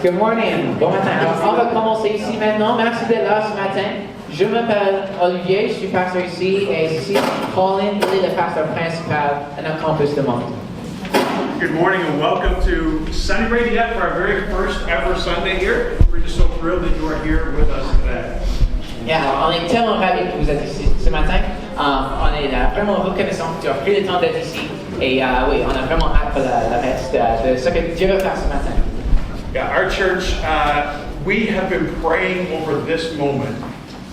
Good morning. Bon matin. Alors, on va commencer ici maintenant. Merci d'être là ce matin. Je m'appelle Olivier, je suis pasteur ici, et ici, Colin, il est le pasteur principal à notre campus de Moncton. Good morning and welcome to Sunny Ray Dieppe for our very first ever Sunday here. We're just so thrilled that you are here with us today. Yeah, alors, on est tellement ravis que vous êtes ici ce matin. On est vraiment reconnaissant que tu as pris le temps d'être ici. Et oui, on a vraiment hâte pour le reste de ce que Dieu va faire ce matin. Yeah, our church, we have been praying over this moment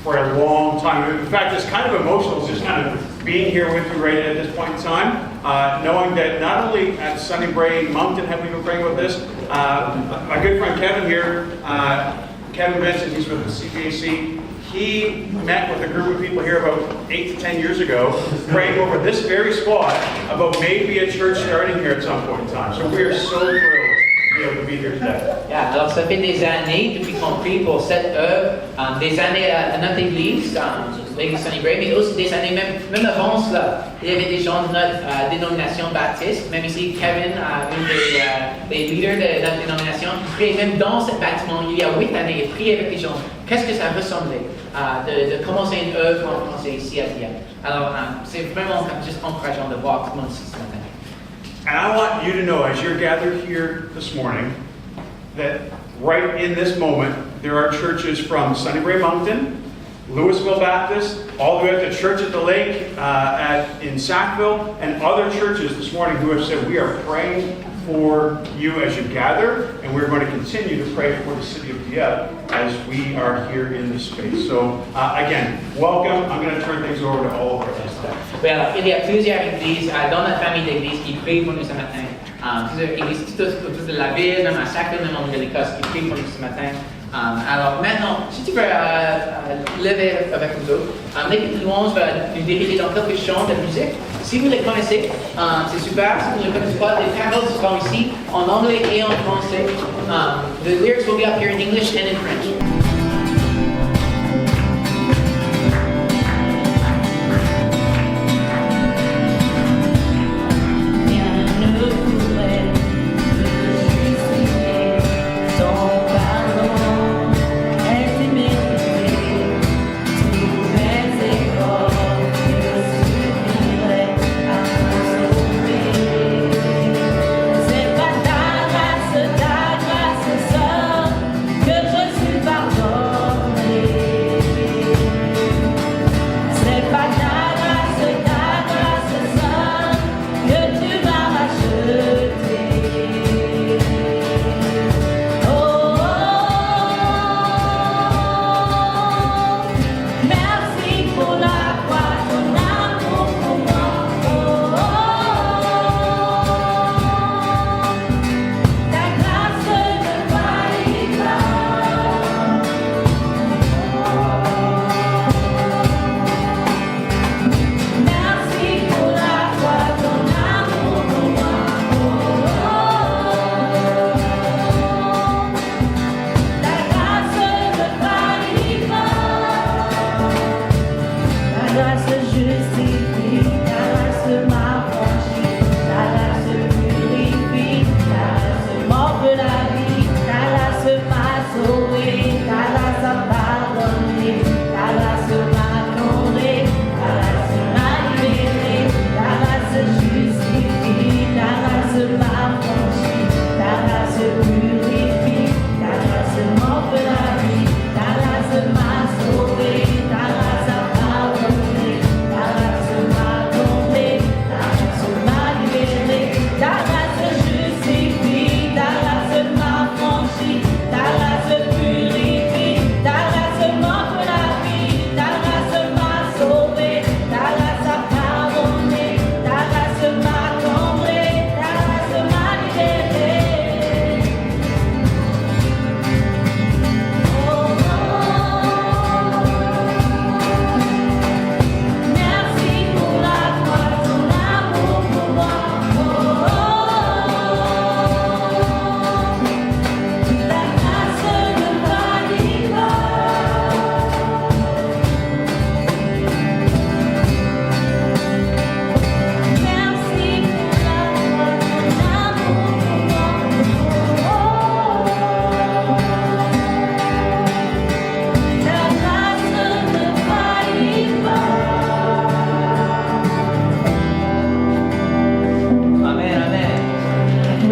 for a long time. In fact, it's kind of emotional just kind of being here with you right at this point in time, knowing that not only at Sunny Brae Moncton have we been praying about this, my good friend Kevin here, Kevin Benson, he's with the CPAC. He met with a group of people here about 8 to 10 years ago, praying over this very spot about maybe a church starting here at some point in time. So we are so thrilled to be able to be here today. Yeah, alors ça fait des années depuis qu'on prie pour cette œuvre, des années à notre église, l'église Sunny Brae, mais aussi des années même avant cela. Il y avait des gens de notre dénomination baptiste, même ici Kevin, une des leaders de notre dénomination, qui priait même dans ce bâtiment il y a 8 années, il priait avec les gens. Qu'est-ce que ça ressemblait de commencer une œuvre comme on commençait ici à Dieppe. Alors c'est vraiment juste encourageant de voir tout le monde ici ce matin. And I want you to know, as you're gathered here this morning, that right in this moment, there are churches from Sunny Brae Moncton, Louisville Baptist, all the way up to Church at the Lake in Sackville, and other churches this morning who have said, we are praying for you as you gather, and we're going to continue to pray for the city of Dieppe as we are here in this space. So again, welcome. I'm going to turn things over to all of our guests. Oui, alors, il y a plusieurs églises dans notre famille d'églises qui prient pour nous ce matin. Plusieurs églises tout autour de la ville, même à Sackville, même en Nouvelle-Écosse, qui prient pour nous ce matin. Alors maintenant, si tu peux lever avec nous autres, l'équipe de louange va nous diriger dans quelques chants de musique. Si vous les connaissez, c'est super. Si vous ne les connaissez pas, les paroles seront ici en anglais et en français. The lyrics will be up here in English and in French. C'est pas ta grâce seule que je suis parmi.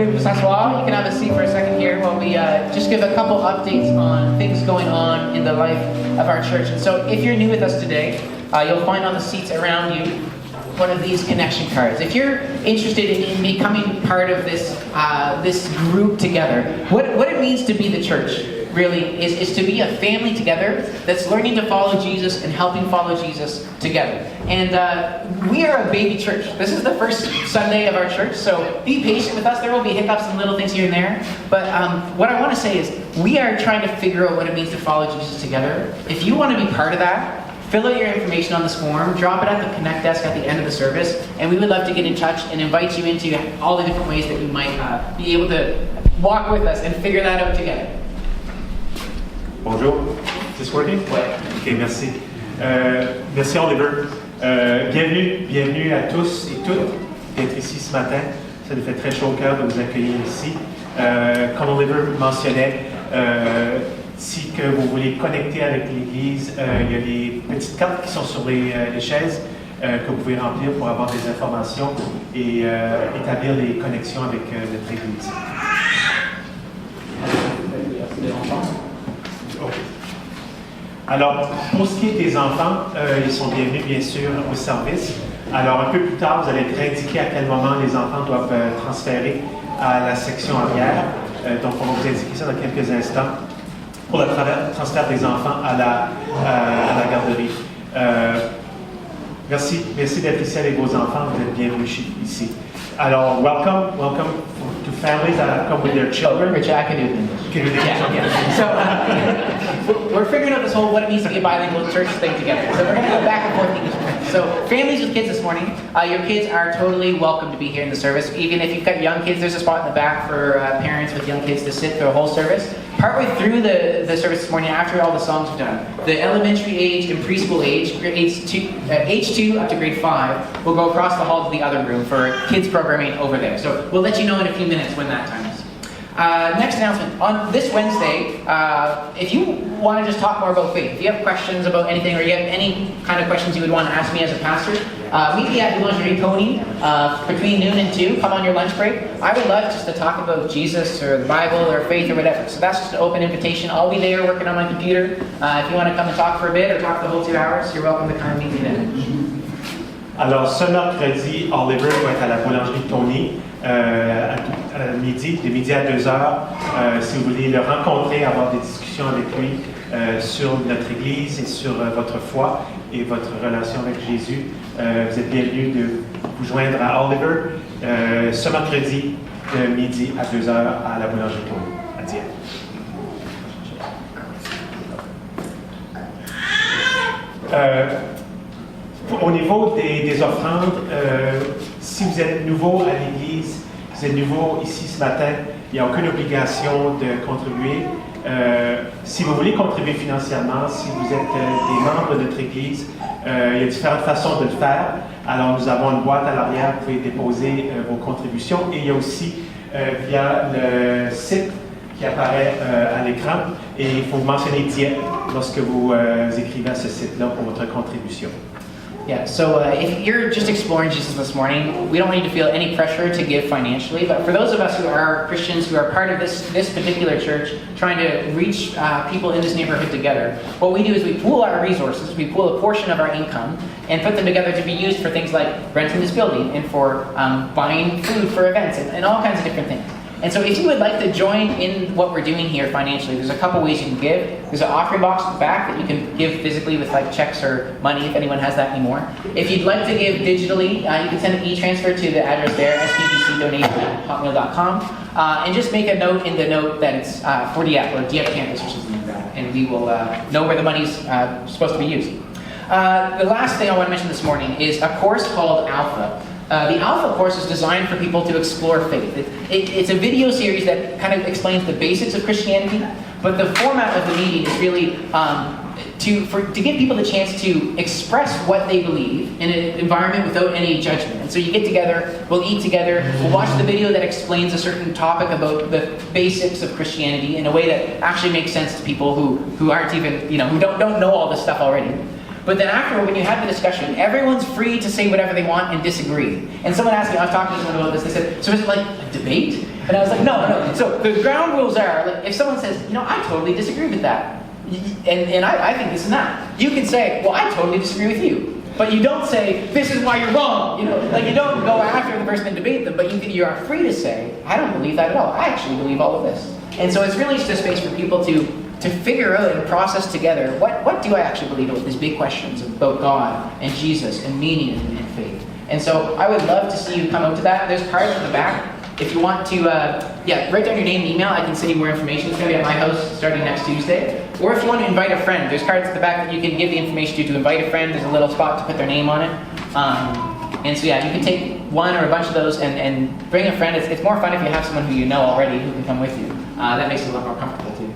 pouvez vous asseoir. You can have a seat for a second here while we just give a couple updates on things going on in the life of our church. And so if you're new with us today, you'll find on the seats around you one of these connection cards. If you're interested in becoming part of this this group together, what it means to be the church really is to be a family together that's learning to follow Jesus and helping follow Jesus together. And we are a baby church. This is the first Sunday of our church, so be patient with us. There will be hiccups and little things here and there. But what I want to say is we are trying to figure out what it means to follow Jesus together. If you want to be part of that, fill out your information on this form, drop it at the Connect desk at the end of the service, and we would love to get in touch and invite you into all the different ways that you might be able to walk with us and figure that out together. Bonjour. Is this working? Ouais. Ok, merci. Merci Oliver. Bienvenue à tous et toutes d'être ici ce matin. Ça nous fait très chaud au cœur de vous accueillir ici. Comme Oliver mentionnait, si que vous voulez connecter avec l'Église, il y a des petites cartes qui sont sur les chaises que vous pouvez remplir pour avoir des informations et établir les connexions avec notre Église. Alors, pour ce qui est des enfants, ils sont bienvenus bien sûr au service. Alors, un peu plus tard, vous allez être indiqué à quel moment les enfants doivent transférer à la section arrière. Donc, on va vous indiquer ça dans quelques instants pour le transfert des enfants à la garderie. Merci d'être ici avec vos enfants. Vous êtes bienvenus ici. Alors, welcome to families that come with their children. Rich, I can do English. Yeah. So we're figuring out this whole what it means to be a bilingual church thing together. So we're going to go back and forth English. So families with kids this morning, your kids are totally welcome to be here in the service. Even if you've got young kids, there's a spot in the back for parents with young kids to sit through the whole service. Partway through the service this morning, after all the songs are done, the elementary age and preschool age, age 2 up to grade 5, will go across the hall to the other room for kids programming over there. So we'll let you know in a few minutes when that time is. Next announcement. On this Wednesday, if you want to just talk more about faith, if you have questions about anything or you have any kind of questions you would want to ask me as a pastor, meet me at Boulangerie Tony between noon and 2. Come on your lunch break. I would love just to talk about Jesus or the Bible or faith or whatever. So that's just an open invitation. I'll be there working on my computer. If you want to come and talk for a bit or talk the whole 2 hours, you're welcome to come and meet me then. Alors, ce mercredi, Oliver va être à la boulangerie Tony à midi, de midi à 2 heures. Si vous voulez le rencontrer, avoir des discussions avec lui sur notre Église et sur votre foi et votre relation avec Jésus, vous êtes bienvenus de vous joindre à Oliver ce mercredi de midi à 2 heures à la boulangerie Tony à Dieppe. Au niveau des offrandes, si vous êtes nouveau à l'Église, vous êtes nouveau ici ce matin, il n'y a aucune obligation de contribuer. Si vous voulez contribuer financièrement, si vous êtes des membres de notre Église, il y a différentes façons de le faire. Alors nous avons une boîte à l'arrière, vous pouvez déposer vos contributions. Et il y a aussi via le site qui apparaît à l'écran. Et il faut mentionner Dieppe lorsque vous écrivez à ce site-là pour votre contribution. Yeah, so if you're just exploring Jesus this morning, we don't need to feel any pressure to give financially, but for those of us who are Christians, who are part of this particular church, trying to reach people in this neighborhood together, what we do is we pool our resources, we pool a portion of our income, and put them together to be used for things like renting this building, and for buying food for events, and all kinds of different things. And so if you would like to join in what we're doing here financially, there's a couple ways you can give. There's an offering box at the back that you can give physically with like checks or money if anyone has that anymore. If you'd like to give digitally, you can send an e-transfer to the address there, spbcdonation@hotmail.com, and just make a note in the note that it's for Dieppe or Dieppe campus or something like that, and we will know where the money's supposed to be used. The last thing I want to mention this morning is a course called Alpha. The Alpha course is designed for people to explore faith. It's a video series that kind of explains the basics of Christianity, but the format of the meeting is really to give people the chance to express what they believe in an environment without any judgment. And so you get together, we'll eat together, we'll watch the video that explains a certain topic about the basics of Christianity in a way that actually makes sense to people who aren't even, who don't know all this stuff already. But then afterward, when you have the discussion, everyone's free to say whatever they want and disagree. And someone asked me, I was talking to someone about this, they said, so is it like a debate? And I was like, no. So the ground rules are, like, if someone says, I totally disagree with that, and I think this and that, you can say, well, I totally disagree with you. But you don't say, this is why you're wrong. Like, you don't go after the person and debate them, but you are free to say, I don't believe that at all. I actually believe all of this. And so it's really just a space for people to figure out and process together, what do I actually believe about these big questions about God and Jesus and meaning and faith. And so I would love to see you come out to that. There's cards in the back. If you want to, write down your name and email. I can send you more information. It's going to be at my house starting next Tuesday. Or if you want to invite a friend, there's cards at the back that you can give the information to invite a friend. There's a little spot to put their name on it. And so you can take one or a bunch of those and bring a friend. It's more fun if you have someone who you know already who can come with you. That makes it a lot more comfortable too.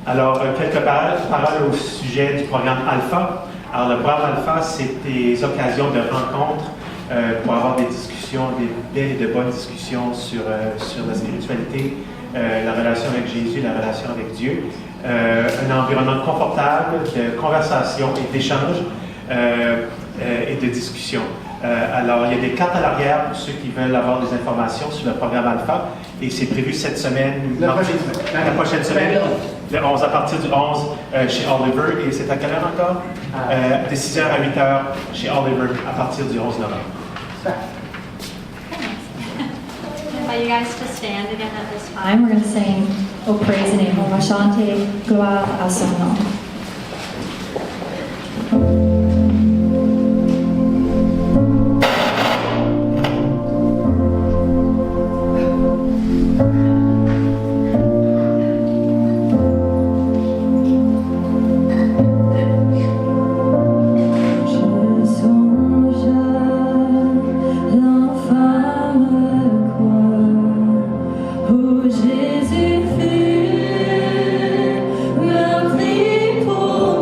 Alors, quelques paroles au sujet du programme Alpha. Alors, le programme Alpha, c'est des occasions de rencontres pour avoir des discussions, des belles et de bonnes discussions sur la spiritualité, la relation avec Jésus, la relation avec Dieu. Un environnement confortable de conversation et d'échange et de discussion. Alors, il y a des cartes à l'arrière pour ceux qui veulent avoir des informations sur le programme Alpha. Et c'est prévu cette semaine, la prochaine semaine, le 11, à partir du 11 chez Oliver. Et c'est à quelle heure encore? De 6h à 8h chez Oliver à partir du 11 novembre. I invite you guys to stand again at this time. We're going to sing, Oh Praise the Name, On va chanter Gloire à son nom. Jésus fut meurtri pour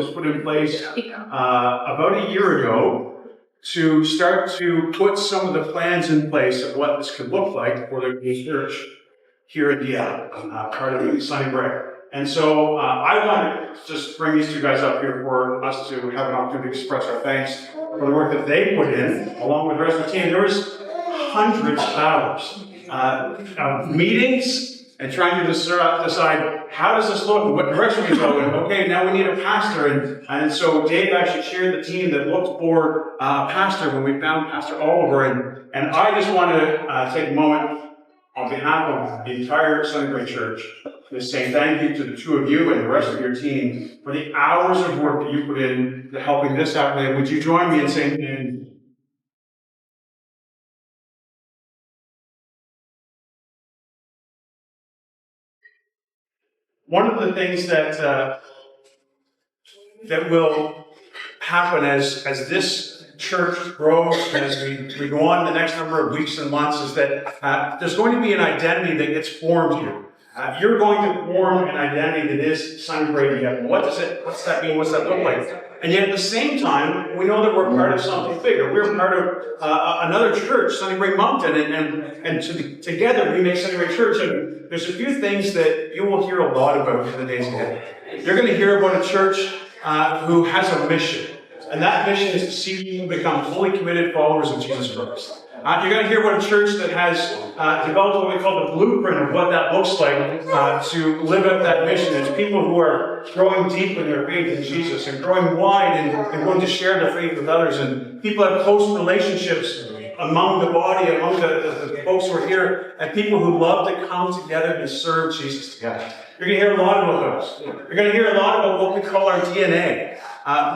was put in place about a year ago to start to put some of the plans in place of what this could look like for the church here at Dieppe, part of the Sunnybrook. And so I want to just bring these two guys up here for us to have an opportunity to express our thanks for the work that they put in, along with the rest of the team. There was hundreds of hours of meetings and trying to decide how does this look, what direction we go in. Okay, now we need a pastor, and so Dave actually chaired the team that looked for a pastor when we found Pastor Oliver, and I just want to take a moment on behalf of the entire Sunnybrook Church to say thank you to the two of you and the rest of your team for the hours of work that you put in to helping this happen. Would you join me in saying? One of the things that will happen as this church grows, as we go on the next number of weeks and months, is that there's going to be an identity that gets formed here. You're going to form an identity that is Sunnybrook. What's that mean? What's that look like? And yet at the same time, we know that we're part of something bigger. We're part of another church, Sunnybrook Moncton, and together we make Sunnybrook Church. And there's a few things that you will hear a lot about in the days ahead. You're going to hear about a church who has a mission. And that mission is to see people become fully committed followers of Jesus Christ. You're going to hear about a church that has developed what we call the blueprint of what that looks like to live out that mission. It's people who are growing deep in their faith in Jesus and growing wide and going to share their faith with others. And people have close relationships among the body, among the folks who are here, and people who love to come together and serve Jesus together. You're going to hear a lot about those. You're going to hear a lot about what we call our DNA,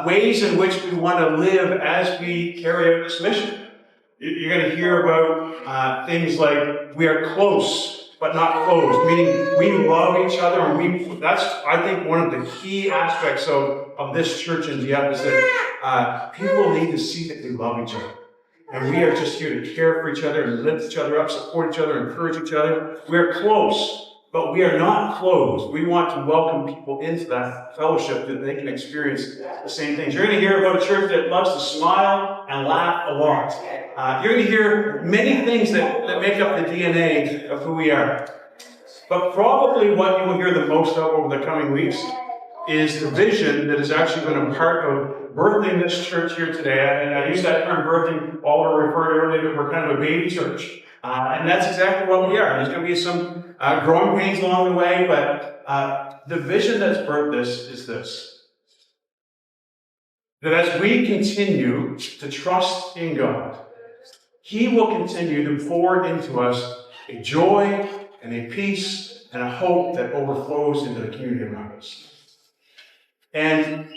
ways in which we want to live as we carry out this mission. You're going to hear about things like we are close but not closed, meaning we love each other, and that's, I think, one of the key aspects of this church in Dieppe is that people need to see that we love each other. And we are just here to care for each other and lift each other up, support each other, encourage each other. We're close, but we are not closed. We want to welcome people into that fellowship that they can experience the same things. You're going to hear about a church that loves to smile and laugh a lot. You're going to hear many things that make up the DNA of who we are. But probably what you will hear the most of over the coming weeks is the vision that is actually going to be part of birthing this church here today. And I use that term birthing, Oliver referred earlier that we're kind of a baby church. And that's exactly what we are. There's going to be some growing pains along the way, but the vision that's birthed this is this. That as we continue to trust in God, He will continue to pour into us a joy and a peace and a hope that overflows into the community around us. And,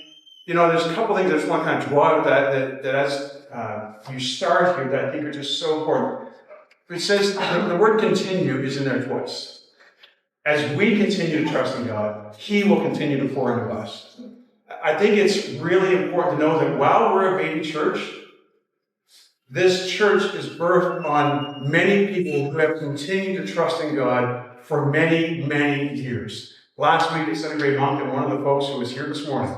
there's a couple things I just want to kind of draw out that as you start here that I think are just so important. It says the word continue is in there twice. As we continue to trust in God, He will continue to pour into us. I think it's really important to know that while we're a baby church, this church is birthed on many people who have continued to trust in God for many, many years. Last week at Sunnybrook Moncton, one of the folks who was here this morning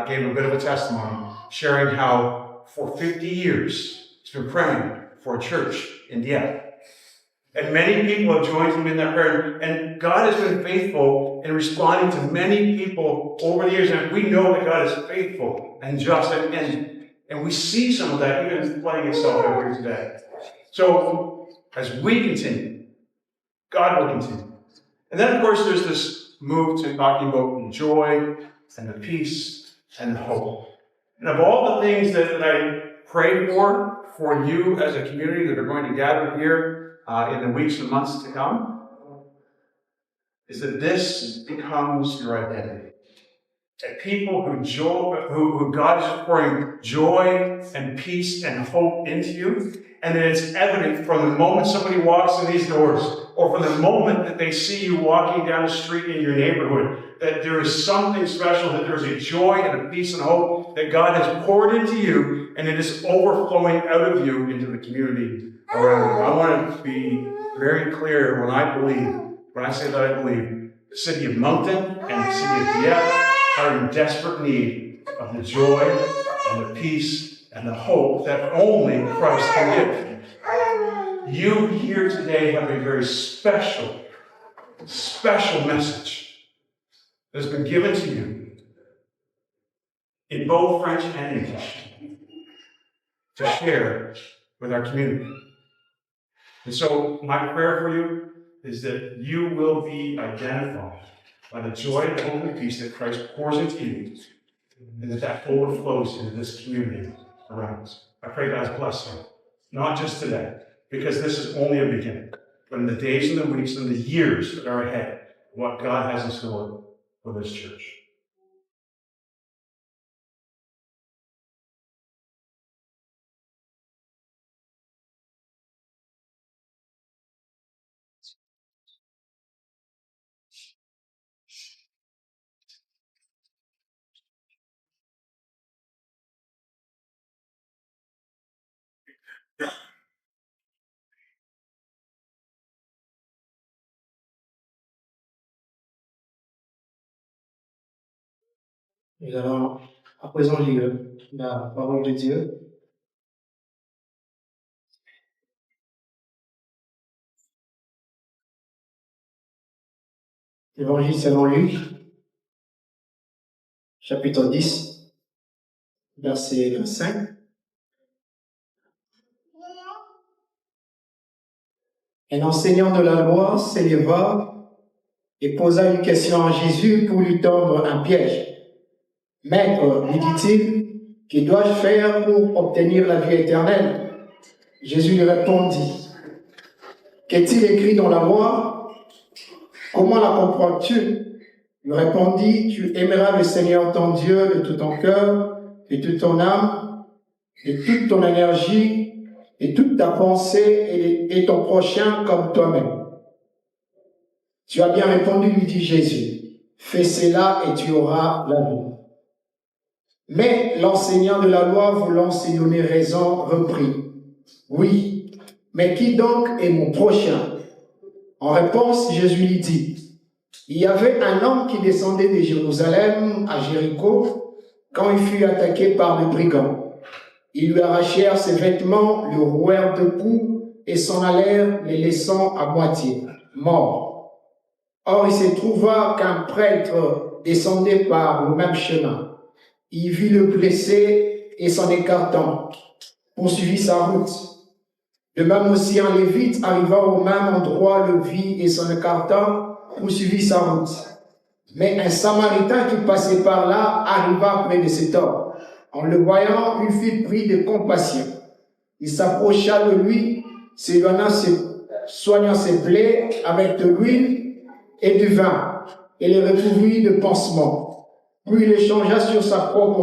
gave a bit of a testimony, sharing how for 50 years he's been praying for a church in Dieppe. And many people have joined him in that prayer. And God has been faithful in responding to many people over the years. And we know that God is faithful and just. And we see some of that even playing itself out here today. So, as we continue, God will continue. And then, of course, there's this move to talking about the joy and the peace and the hope. And of all the things that I pray for you as a community that are going to gather here in the weeks and months to come, is that this becomes your identity. That people who God is pouring joy and peace and hope into you, and that it's evident from the moment somebody walks in these doors, or from the moment that they see you walking down the street in your neighborhood, that there is something special, that there's a joy and a peace and hope that God has poured into you, and it is overflowing out of you into the community around you. I want to be very clear when I say that I believe, the city of Moncton and the city of Dieppe are in desperate need of the joy and the peace and the hope that only Christ can give. You here today have a very special message that has been given to you in both French and English to share with our community. And so my prayer for you is that you will be identified by the joy and hope and peace that Christ pours into you, and that overflows into this community around us. I pray God's blessing, not just today, because this is only a beginning, but in the days and the weeks and the years that are ahead, what God has in store for this church. Nous allons à présent lire la parole de Dieu. Évangile selon Luc, chapitre 10, verset 25. Un enseignant de la loi s'éleva et posa une question à Jésus pour lui tendre un piège. Maître, lui dit-il, que dois-je faire pour obtenir la vie éternelle? Jésus lui répondit, qu'est-il écrit dans la loi? Comment la comprends-tu? Il répondit, tu aimeras le Seigneur ton Dieu de tout ton cœur, de toute ton âme, de toute ton énergie, et toute ta pensée et ton prochain comme toi-même. Tu as bien répondu, lui dit Jésus. Fais cela et tu auras la vie. Mais l'enseignant de la loi, voulant s'y donner raison, reprit. Oui, mais qui donc est mon prochain? En réponse, Jésus lui dit, il y avait un homme qui descendait de Jérusalem à Jéricho quand il fut attaqué par des brigands. Ils lui arrachèrent ses vêtements, le rouèrent de coups et s'en allèrent, les laissant à moitié, morts. Or, il se trouva qu'un prêtre descendait par le même chemin. Il vit le blessé et s'en écartant, poursuivit sa route. De même aussi un lévite arriva au même endroit, le vit et s'en écartant, poursuivit sa route. Mais un samaritain qui passait par là arriva près de cet homme. En le voyant, il fut pris de compassion. Il s'approcha de lui, soignant ses plaies avec de l'huile et du vin, et les recouvrit de pansements. Puis il échangea sur sa propre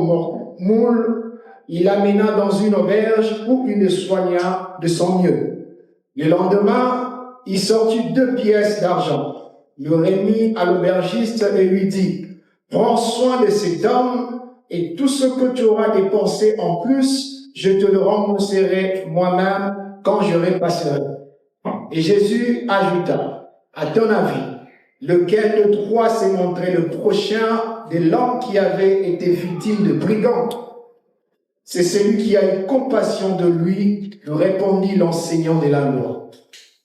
moule, il l'amena dans une auberge où il le soigna de son mieux. Le lendemain, il sortit 2 pièces d'argent, le remit à l'aubergiste et lui dit, « Prends soin de cet homme, et tout ce que tu auras dépensé en plus, je te le rembourserai moi-même quand je repasserai. » Et Jésus ajouta, « À ton avis, lequel de trois s'est montré le prochain de l'homme qui avait été victime de brigands? C'est celui qui a eu compassion de lui, répondit l'enseignant de la loi.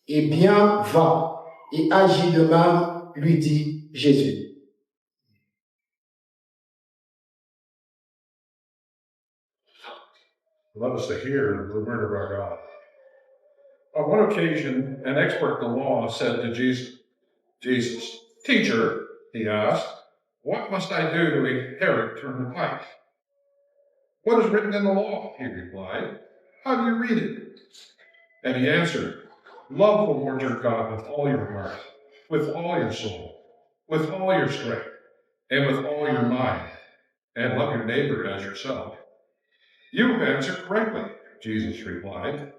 Eh bien, va et agis de même, lui dit Jésus. Love us to hear the word of our God. On one occasion, an expert in the law said to Jesus, Teacher, he asked, what must I do to inherit eternal life? What is written in the law? He replied. How do you read it? And he answered, Love the Lord your God with all your heart, with all your soul, with all your strength, and with all your mind, and love your neighbor as yourself. You have answered correctly, Jesus replied.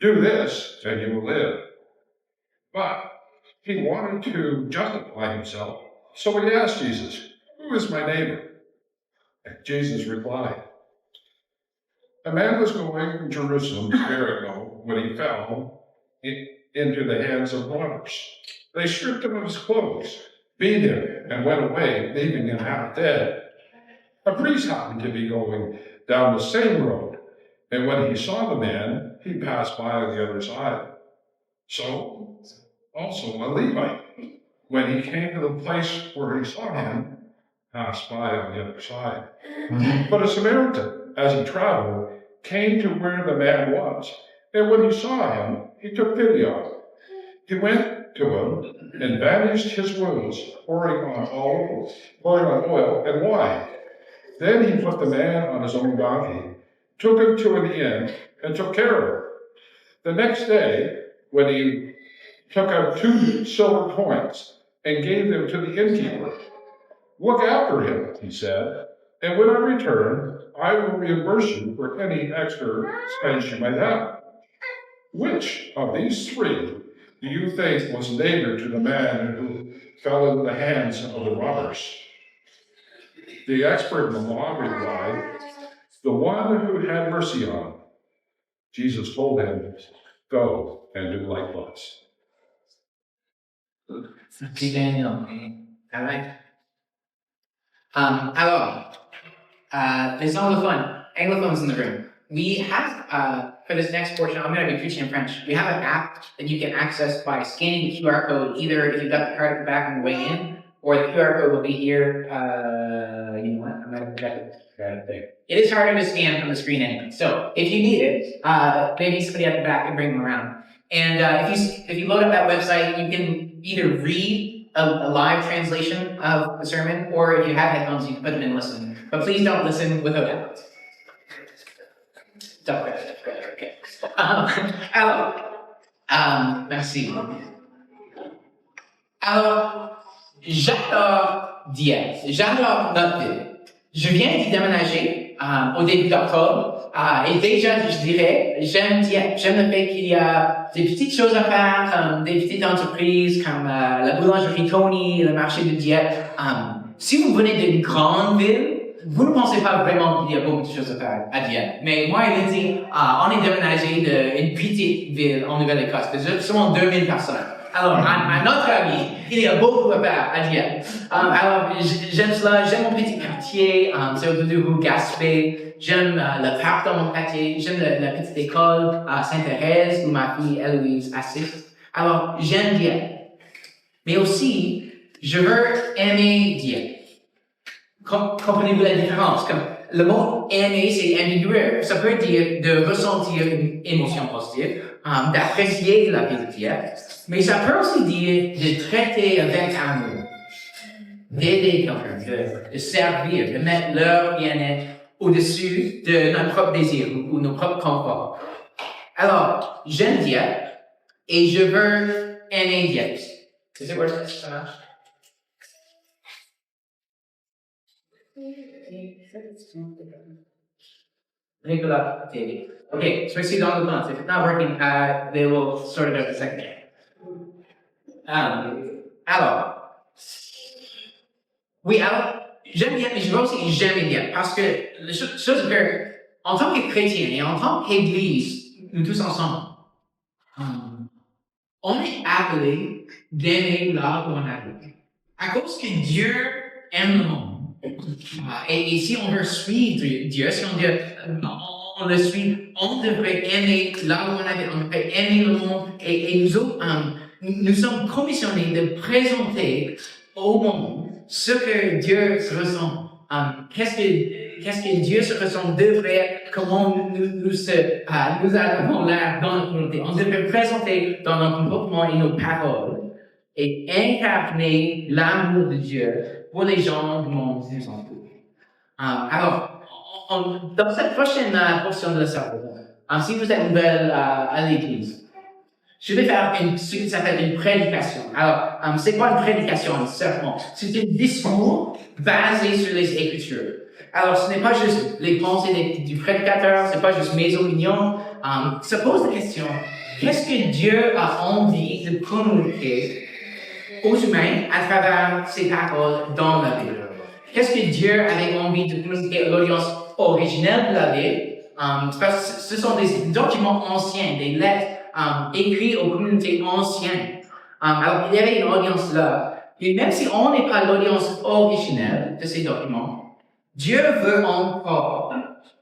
Do this, and you will live. But he wanted to justify himself, so he asked Jesus, Who is my neighbor? And Jesus replied, A man was going from Jerusalem to Jericho when he fell into the hands of robbers. They stripped him of his clothes, beat him, and went away, leaving him half dead. A priest happened to be going down the same road, and when he saw the man, he passed by on the other side. So, also a Levite, when he came to the place where he saw him, passed by on the other side. But a Samaritan, as he traveled, came to where the man was, and when he saw him, he took pity on him. He went to him and bandaged his wounds, pouring on oil and wine. Then he put the man on his own donkey, took him to an inn, and took care of him. The next day, when he took out 2 silver coins and gave them to the innkeeper, "Look after him," he said, "and when I return, I will reimburse you for any extra expense you might have." Which of these 3 do you think was neighbor to the man who fell into the hands of the robbers? The expert in the law replied, "The one who had mercy on him." Jesus told him, "Go and do likewise." Merci Daniel. All right. Alors, les anglophones in the room. We have, for this next portion, I'm going to be preaching in French. We have an app that you can access by scanning the QR code, either if you've got the card at the back on the way in, or the QR code will be here. You know what? I'm going to forget it. There. It is harder to scan from the screen anyway. So if you need it, maybe somebody at the back can bring them around. And if you load up that website, you can either read a live translation of the sermon, or if you have headphones, you can put them in and listen. But please don't listen without headphones. Okay. Alors, merci. Alors, j'adore Dieppe. J'adore notre ville. Je viens d'y déménager au début d'octobre. Et déjà, je dirais, j'aime Dieppe. J'aime le fait qu'il y a des petites choses à faire, comme des petites entreprises, comme la boulangerie Tony, le marché de Dieppe. Si vous venez d'une grande ville, vous ne pensez pas vraiment qu'il y a beaucoup de choses à faire à Dieppe. Mais moi et Lindsay, on est déménagé d'une petite ville en Nouvelle-Écosse, de seulement 2000 personnes. Alors, à notre avis, il y a beaucoup à faire à Dieppe. Alors, j'aime cela, j'aime mon petit quartier, c'est au bout de rue Gaspé. J'aime le parc dans mon quartier, j'aime la petite école à Sainte-Thérèse où ma fille Héloïse assiste. Alors, j'aime Dieppe. Mais aussi, je veux aimer Dieppe. Comprenez-vous la différence? Comme le mot aimer, c'est ambiguë. Ça veut dire de ressentir une émotion positive, d'apprécier la vie de Dieppe. Mais ça peut aussi dire de traiter avec amour, d'aider quelqu'un, de servir, de mettre leur bien-être au-dessus de notre propre désir ou nos propres conforts. Alors, j'aime Dieppe et je veux aimer Dieppe. Tu sais quoi ça marche? Regular TV. Okay, so I see the on the months. If it's not working, they will sort it out in a second. Alors, oui, alors, j'aime bien, mais je veux aussi j'aime bien, parce que la chose que, en tant que chrétien et en tant qu'église, nous tous ensemble, on est appelés d'aimer là où on habite. À cause que Dieu aime le monde. Et si on veut suivre Dieu, si on le suit, on devrait aimer là où on habite, on devrait aimer le monde. Et nous autres, nous sommes commissionnés de présenter au monde ce que Dieu se ressent. Qu'est-ce que Dieu se ressent devrait, comment nous avons l'air dans notre communauté. On devrait présenter dans nos comportements et nos paroles et incarner l'amour de Dieu pour les gens du monde qui nous entourent. Alors, dans cette prochaine portion de la service, si vous êtes nouvelle à l'église, je vais faire ce qui s'appelle une prédication. Alors, c'est quoi une prédication, certainement? C'est un discours basé sur les Écritures. Alors, ce n'est pas juste les pensées du prédicateur, c'est pas juste mes opinions. Ça pose la question, qu'est-ce que Dieu a envie de communiquer aux humains à travers ses paroles dans la Bible? Qu'est-ce que Dieu avait envie de communiquer à l'audience originelle de la Bible? Parce que ce sont des documents anciens, des lettres écrites aux communautés anciennes. Alors, il y avait une audience là. Et même si on n'est pas l'audience originelle de ces documents, Dieu veut encore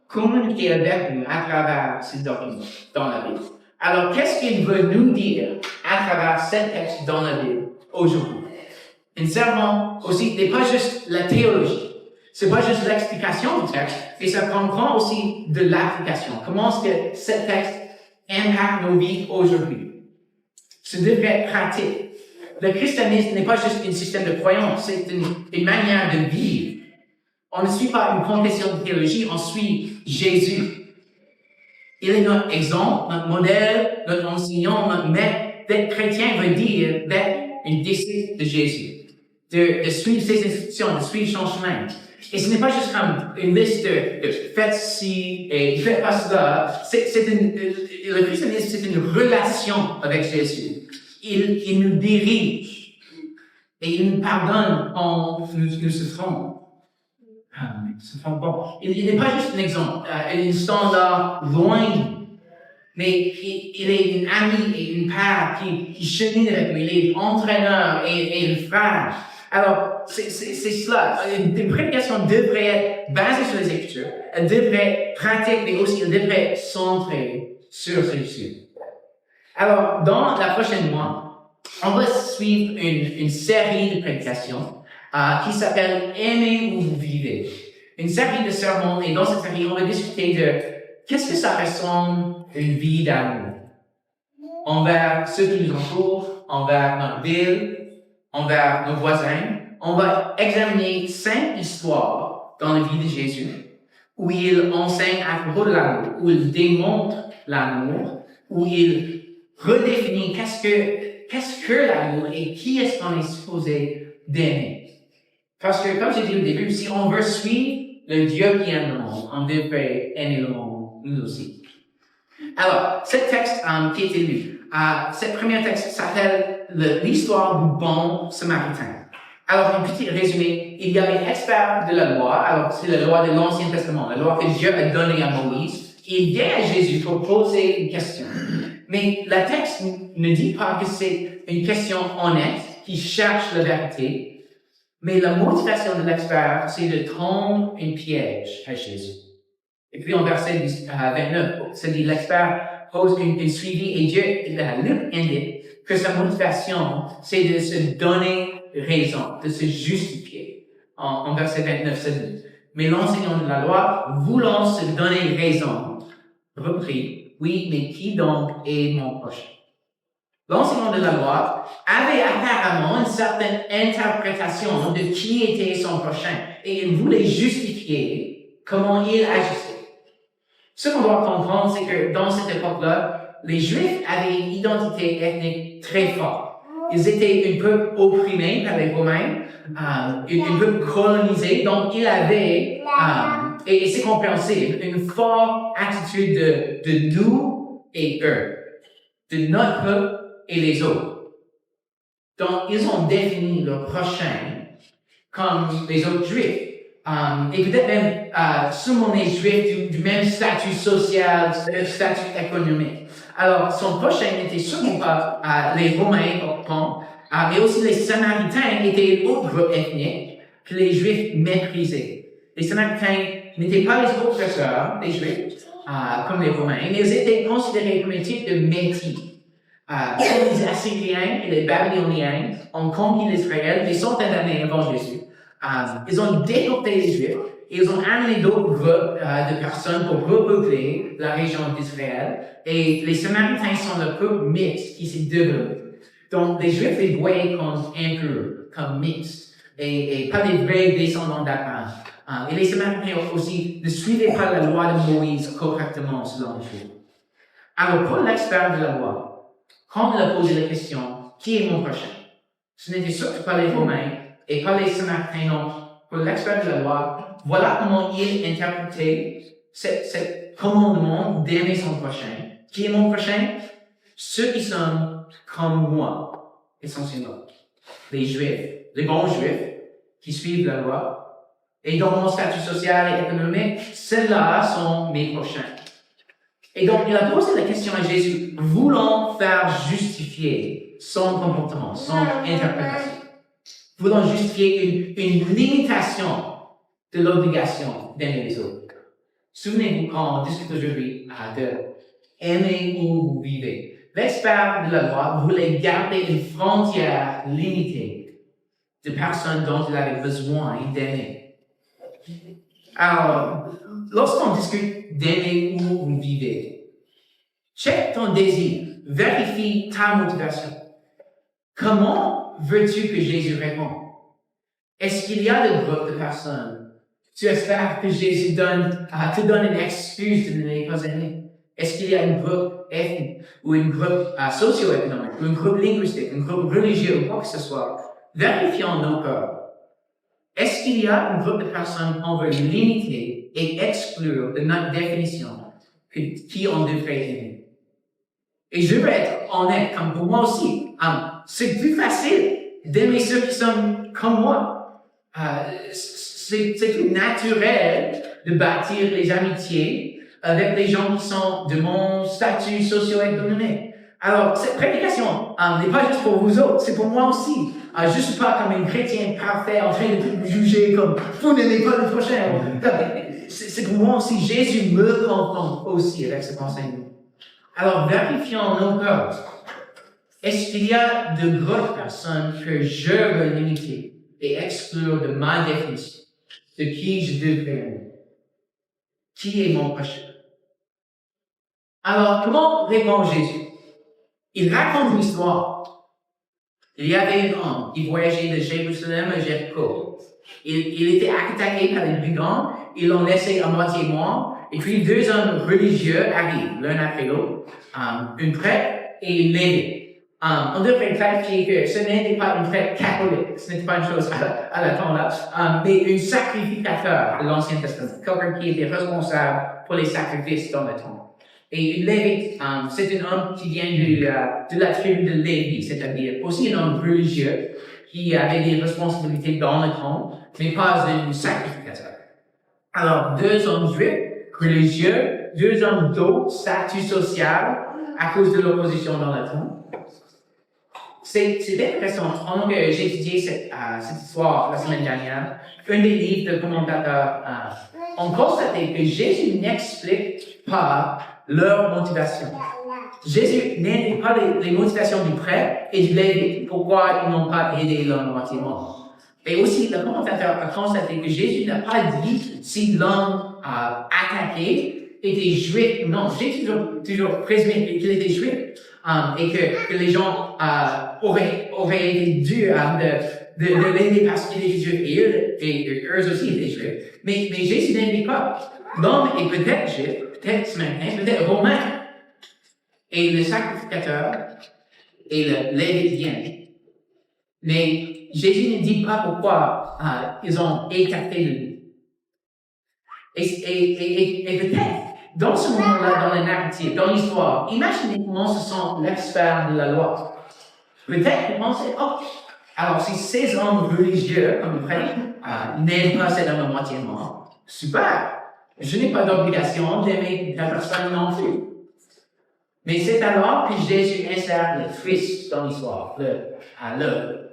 communiquer avec nous à travers ces documents dans la Bible. Alors, qu'est-ce qu'il veut nous dire à travers ces textes dans la Bible aujourd'hui? Un sermon aussi n'est pas juste la théologie, c'est pas juste l'explication du texte, mais ça comprend aussi de l'application. Comment est-ce que ce texte impacte nos vies aujourd'hui? Ça devrait être pratique. Le christianisme n'est pas juste un système de croyance, c'est une manière de vivre. On ne suit pas une confession de théologie, on suit Jésus. Il est notre exemple, notre modèle, notre enseignant, notre maître. D'être chrétien veut dire d'être un disciple de Jésus, de suivre ses instructions, de suivre son chemin. Et ce n'est pas juste comme une liste de faites ci et faites pas cela. Le christianisme, c'est une relation avec Jésus. Il nous dirige et il nous pardonne quand nous souffrons. Bon. Il n'est pas juste un exemple, un standard loin, mais il est un ami et une part qui chemine avec lui. Il est entraîneur et un frère. Alors, c'est cela. Une prédication devrait être basée sur les Écritures. Elle devrait être pratique, mais aussi elle devrait être centrée sur Jésus. Alors, dans la prochaine mois, on va suivre une série de prédications qui s'appelle « Aimez où vous vivez ». Une série de sermons, et dans cette série, on va discuter de qu'est-ce que ça ressemble une vie d'amour envers ceux qui nous entourent, envers notre ville, envers nos voisins. On va examiner 5 histoires dans la vie de Jésus où il enseigne à propos de l'amour, où il démontre l'amour, où il redéfinit qu'est-ce que l'amour et qui est-ce qu'on est supposé d'aimer. Parce que, comme j'ai dit au début, si on veut suivre le Dieu qui aime le monde, on devrait aimer le monde, nous aussi. Alors, ce texte qui a été lu, ce premier texte s'appelle l'histoire du bon Samaritain. Alors, un petit résumé, il y a un expert de la loi, alors c'est la loi de l'Ancien Testament, la loi que Dieu a donnée à Moïse. Il vient à Jésus pour poser une question. Mais le texte ne dit pas que c'est une question honnête qui cherche la vérité. Mais la motivation de l'expert, c'est de tendre un piège à Jésus. Et puis, en verset 29, ça dit, l'expert pose une suivi et Dieu, la Luc indique que sa motivation, c'est de se donner raison, de se justifier. En verset 29, ça dit, mais l'enseignant de la loi, voulant se donner raison, reprit, oui, mais qui donc est mon prochain? L'enseignant de la loi avait apparemment une certaine interprétation de qui était son prochain et il voulait justifier comment il agissait. Ce qu'on doit comprendre, c'est que dans cette époque-là, les Juifs avaient une identité ethnique très forte. Ils étaient un peu opprimés par les Romains, un peu colonisés, donc ils avaient, et c'est compréhensible, une forte attitude de nous et eux, de notre peuple et les autres. Donc, ils ont défini leur prochain comme les autres Juifs. Et peut-être même, souvent les Juifs du même statut social, statut économique. Alors, son prochain n'était sûrement pas les Romains occupants, mais aussi les Samaritains étaient un autre groupe ethnique que les Juifs méprisaient. Les Samaritains n'étaient pas les oppresseurs des Juifs, comme les Romains, mais ils étaient considérés comme un type de métis. Les Assyriens et les Babyloniens ont conquis l'Israël des centaines d'années avant Jésus. Ils ont déporté les Juifs et ils ont amené d'autres groupes de personnes pour repeupler la région d'Israël. Et les Samaritains sont le peuple mixte qui s'est développé. Donc, les Juifs les voyaient comme impurs, comme mixtes, et pas des vrais descendants d'Abraham. Et les Samaritains aussi ne suivaient pas la loi de Moïse correctement selon les Juifs. Alors, pour l'expert de la loi, quand il a posé la question, qui est mon prochain? Ce n'était surtout pas les Romains et pas les Samaritains, non. Pour l'expert de la loi, voilà comment il interprétait ce commandement d'aimer son prochain. Qui est mon prochain? Ceux qui sont comme moi, essentiellement. Les Juifs, les bons Juifs, qui suivent la loi. Et dans mon statut social et économique, ceux-là sont mes prochains. Et donc, il a posé la question à Jésus, voulant faire justifier son comportement, son interprétation. Voulant justifier une limitation de l'obligation d'aimer les autres. Souvenez-vous quand on discute aujourd'hui de aimer où vous vivez. L'expert de la loi voulait garder une frontière limitée de personnes dont il avait besoin d'aimer. Alors, lorsqu'on discute d'aimer où vous vivez, check ton désir, vérifie ta motivation. Comment veux-tu que Jésus réponde? Est-ce qu'il y a des groupes de personnes? Tu espères que Jésus te donne une excuse de ne pas aimer? Est-ce qu'il y a un groupe ethnique ou un groupe socio-économique ou un groupe linguistique, un groupe religieux ou quoi que ce soit? Vérifions nos cœurs. Est-ce qu'il y a un groupe de personnes qu'on veut limiter et exclure de notre définition qui on devrait aimer? Et je veux être honnête, comme pour moi aussi, c'est plus facile d'aimer ceux qui sont comme moi. C'est tout naturel de bâtir les amitiés avec les gens qui sont de mon statut socio-économique. Alors, cette prédication n'est pas juste pour vous autres, c'est pour moi aussi. Je ne suis pas comme un chrétien parfait en train de vous juger comme vous n'aimez pas le prochain. C'est pour moi aussi. Jésus me confronte aussi avec cet enseignement. Alors, vérifions nos cœurs. Est-ce qu'il y a de grosses personnes que je veux limiter et exclure de ma définition de qui je devrais aimer? Qui est mon prochain? Alors, comment répond Jésus? Il raconte une histoire. Il y avait un homme qui voyageait de Jérusalem à Jéricho. Il était attaqué par des brigands, ils l'ont laissé à moitié mort, et puis deux hommes religieux arrivent, l'un après l'autre, un prêtre et une lévite. On devrait clarifier que ce n'était pas une prêtre catholique, ce n'était pas une chose à la temps là, mais un sacrificateur de l'Ancien Testament, quelqu'un qui était responsable pour les sacrifices dans le temple. Et une lévite, c'est un homme qui vient de la tribu de Lévi, c'est-à-dire aussi un homme religieux qui avait des responsabilités dans le temple, mais pas un sacrificateur. Alors, deux hommes juifs, religieux, deux hommes d'autre statut social à cause de l'opposition dans le temple. C'est intéressant. Pendant que j'ai étudié cette histoire la semaine dernière, un des livres de commentateurs ont constaté que Jésus n'explique pas leur motivation. Jésus n'indique pas les motivations du prêtre et du lévite, pourquoi ils n'ont pas aidé l'homme moitié mort. Et aussi, le commentateur a constaté que Jésus n'a pas dit si l'homme attaqué était juif ou non. J'ai toujours présumé qu'il était juif. Et que les gens auraient été durs de l'aider parce qu'il était juif et eux aussi étaient juifs. Mais Jésus n'indique pas. L'homme est peut-être juif, peut-être samaritain, peut-être romain. Et le sacrificateur et le lévite viennent. Mais Jésus ne dit pas pourquoi ils ont écarté lui. Et peut-être, dans ce moment-là, dans le narratif, dans l'histoire, imaginez comment se sent l'expert de la loi. Peut-être qu'ils pensaient, alors si ces hommes religieux, comme le prêtre, n'aiment pas cet homme à moitié mort, super, je n'ai pas d'obligation d'aimer la personne non plus. Mais c'est alors que Jésus insère le twist dans l'histoire, le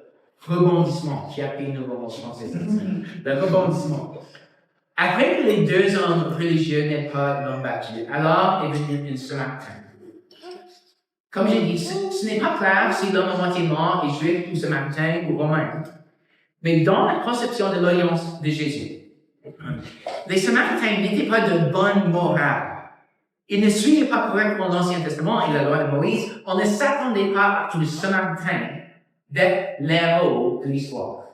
rebondissement. J'ai appris une nouveau mot français, le rebondissement. Après que les deux hommes religieux n'aient pas l'homme battu, alors est venu une Samaritain. Comme j'ai dit, ce n'est pas clair si l'homme à moitié mort est juif ou samaritain ou romain. Mais dans la conception de l'audience de Jésus, les Samaritains n'étaient pas de bonne morale. Ils ne suivaient pas correctement l'Ancien Testament et la loi de Moïse. On ne s'attendait pas à que le Samaritain d'être l'héros de l'histoire.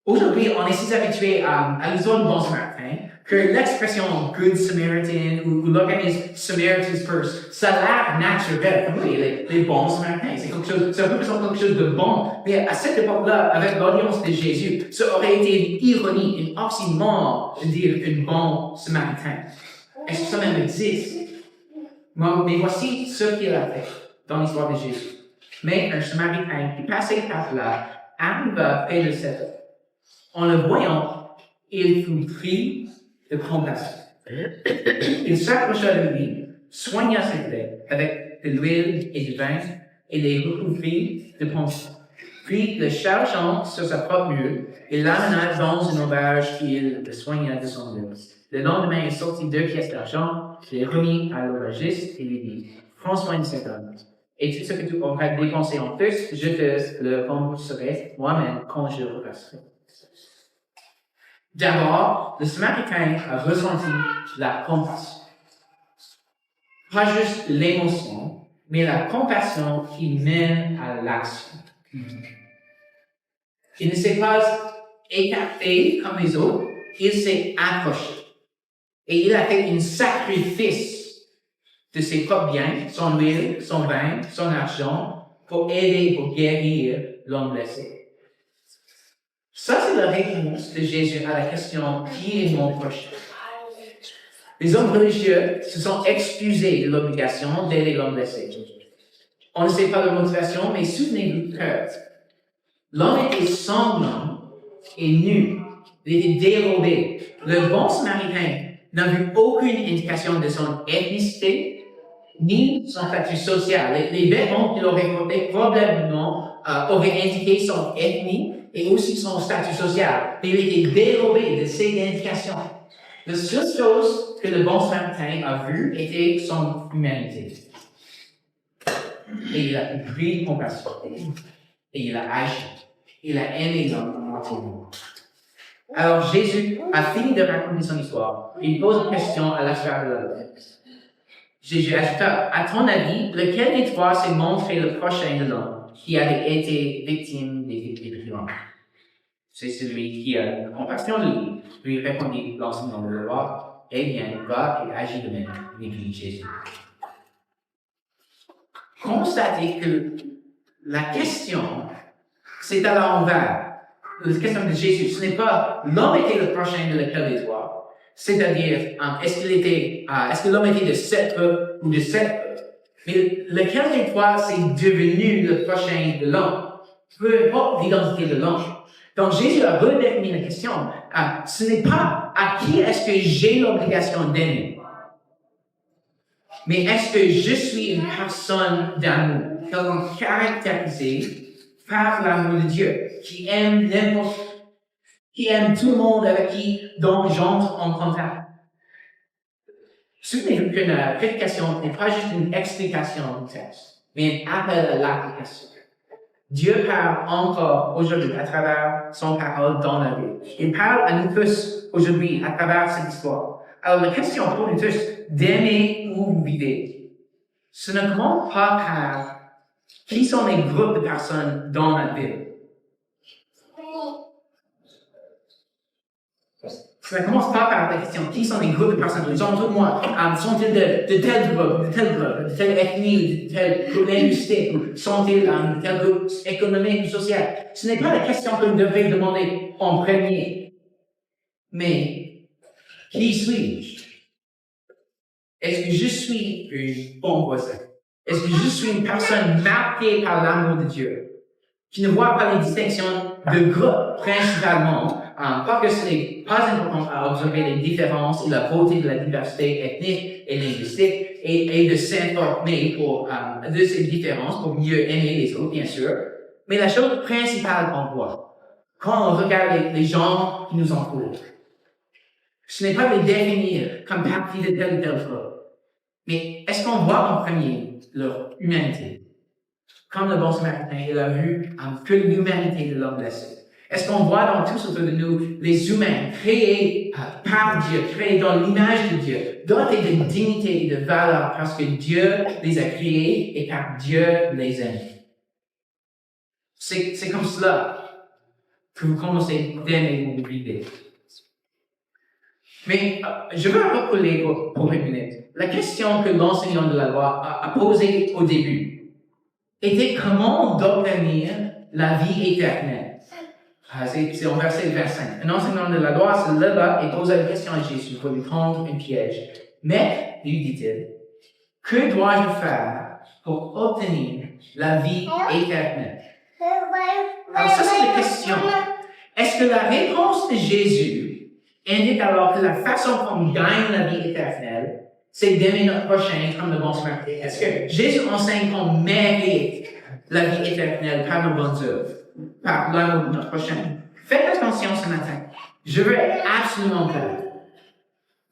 Aujourd'hui, on est si habitué à l'histoire du bon Samaritain que l'expression Good Samaritan ou l'organisme Samaritan's Purse, ça a l'air naturel. Les bons Samaritains, c'est quelque chose de bon. Mais à cette époque-là, avec l'audience de Jésus, ça aurait été une ironie, une oxymore de dire un bon Samaritain. Est-ce que ça même existe? Mais voici ce qu'il a fait dans l'histoire de Jésus. Mais un Samaritain qui passait par là arriva près de cet homme. En le voyant, il fut pris de compassion. Il s'approcha de lui, soigna ses plaies avec de l'huile et du vin et les recouvrit de pensée. Puis, le chargeant sur sa propre mule, il l'amena dans une auberge qui le soigna de son mule. Le lendemain, il sortit 2 pièces d'argent, les remit à l'aubergiste et lui dit, prends soin de cet homme. Et tout ce que tu auras dépensé en plus, je te le rembourserai moi-même quand je repasserai. D'abord, le Samaritain a ressenti la compassion. Pas juste l'émotion, mais la compassion qui mène à l'action. Il ne s'est pas écarté comme les autres, il s'est accroché. Et il a fait un sacrifice de ses propres biens, son huile, son vin, son argent, pour aider, pour guérir l'homme blessé. Ça, c'est la réponse de Jésus à la question « Qui est mon prochain ?» Les hommes religieux se sont excusés de l'obligation d'aider l'homme blessé. On ne sait pas la motivation, mais souvenez-vous que l'homme était sanglant et nu. Il était dérobé. Le bon Samaritain n'a vu aucune indication de son ethnicité ni son statut social. Les vêtements qu'il aurait portés probablement auraient indiqué son ethnie et aussi son statut social. Mais il était dérobé de ces indications. La seule chose que le bon Samaritain a vue était son humanité. Et il a pris compassion. Et il a agi. Il a aimé l'homme entièrement. Alors Jésus a fini de raconter son histoire. Il pose une question à la sphère de la loi. Jésus ajouta, à ton avis, lequel des trois s'est montré le prochain de l'homme qui avait été victime des brigands? C'est celui qui a la compassion de lui. Lui répondit l'enseignant de la loi, eh bien, va et agis de même, lui dit Jésus. Constatez que la question, c'est à l'envers. La question de Jésus, ce n'est pas l'homme était le prochain de lequel des trois. C'est-à-dire, est-ce que l'homme était de cette peuple ou de cette peuple? Mais lequel des trois c'est devenu le prochain de l'homme? Peu importe l'identité de l'homme. Donc Jésus a redéfini la question. Ce n'est pas à qui est-ce que j'ai l'obligation d'aimer, mais est-ce que je suis une personne d'amour, quelqu'un caractérisé par l'amour de Dieu, qui aime tout le monde avec qui dont j'entre en contact. Souvenez-vous que la prédication n'est pas juste une explication du texte, mais un appel à l'application. Dieu parle encore aujourd'hui à travers son parole dans la Bible. Il parle à nous tous aujourd'hui à travers cette histoire. Alors la question pour nous tous, d'aimer où vous vivez, ce ne commence pas par qui sont les groupes de personnes dans la Bible. Ça ne commence pas par la question qui sont les groupes de personnes autour de moi. Sont-ils de tel groupe, de telle ethnie, de tel groupe linguistique, ou sont-ils de tel groupe économique ou social? Ce n'est pas la question que vous devez demander en premier. Mais, qui suis-je? Est-ce que je suis un bon voisin? Est-ce que je suis une personne marquée par l'amour de Dieu, qui ne voit pas les distinctions de groupe principalement, pas que ce n'est pas important à observer les différences et la beauté de la diversité ethnique et linguistique et de s'informer de ces différences pour mieux aimer les autres, bien sûr. Mais la chose principale qu'on voit, quand on regarde les gens qui nous entourent, ce n'est pas de les définir comme partie de tel ou tel groupe, mais est-ce qu'on voit en premier leur humanité? Comme le bon Samaritain, il a vu que l'humanité de l'homme blessé. Est-ce qu'on voit dans tous autour de nous les humains créés par Dieu, créés dans l'image de Dieu, dotés de dignité et de valeur parce que Dieu les a créés et par Dieu les aime? C'est comme cela que vous commencez d'aimer vous vivez. Mais je veux reculer pour une minute. La question que l'enseignant de la loi a posée au début était comment d'obtenir la vie éternelle. C'est en verset 25. Un enseignant de la loi se leva et posa une question à Jésus pour lui prendre un piège. Mais, lui dit-il, que dois-je faire pour obtenir la vie éternelle? Alors ça, c'est la question. Est-ce que la réponse de Jésus indique alors que la façon qu'on gagne la vie éternelle, c'est d'aimer notre prochain comme le bon Samaritain? Est-ce que Jésus enseigne qu'on mérite la vie éternelle par nos bonnes œuvres? par l'amour de notre prochain. Faites attention ce matin. Je veux être absolument clair.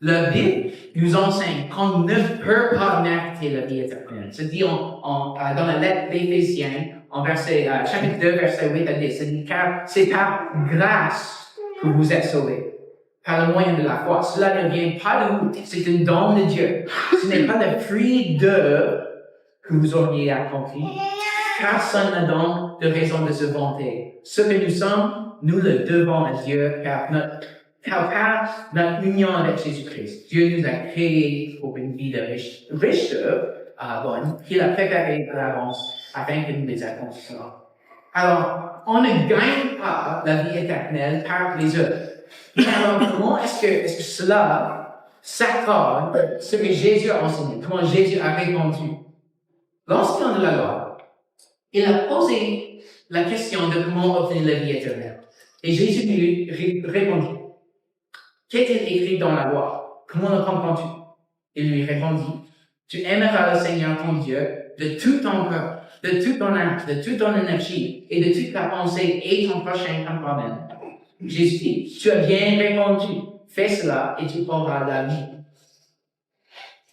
La Bible nous enseigne qu'on ne peut pas mériter la vie éternelle. C'est dit dans la lettre d'Éphésiens, chapitre 2, verset 8 à 10. C'est dit, car c'est par grâce que vous êtes sauvés, par le moyen de la foi. Cela ne vient pas de vous, c'est un don de Dieu. Ce n'est pas le fruit d'œuvre que vous auriez accompli. Personne n'a donc de raison de se vanter. Ce que nous sommes, nous le devons à Dieu, car notre union avec Jésus-Christ. Dieu nous a créés pour une vie de riche bonne, qu'il a préparée à l'avance afin que nous les accomplissions. Alors, on ne gagne pas la vie éternelle par les œuvres. Mais alors, comment est-ce que cela s'accorde à ce que Jésus a enseigné? Comment Jésus a répondu? L'enseignant de la loi, il a posé la question de comment obtenir la vie éternelle. Et Jésus lui répondit. Qu'est-il écrit dans la loi? Comment le comprends-tu? Il lui répondit, tu aimeras le Seigneur ton Dieu de tout ton cœur, de toute ton âme, de toute ton énergie et de toute ta pensée et ton prochain comme toi-même. Jésus dit, tu as bien répondu, fais cela et tu auras la vie.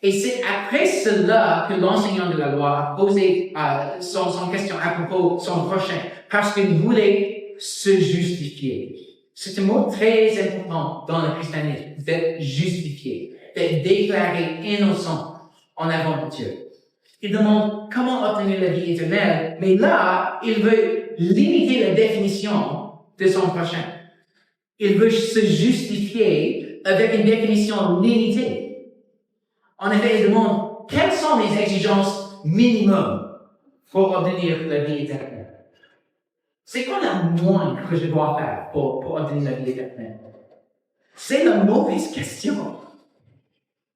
Et c'est après cela que l'enseignant de la loi a posé son question à propos de son prochain, parce qu'il voulait se justifier. C'est un mot très important dans le christianisme, d'être justifié, d'être déclaré innocent en avant de Dieu. Il demande comment obtenir la vie éternelle, mais là, il veut limiter la définition de son prochain. Il veut se justifier avec une définition limitée. En effet, il demande quelles sont les exigences minimum pour obtenir la vie éternelle. C'est quoi la moindre que je dois faire pour obtenir la vie éternelle? C'est la mauvaise question.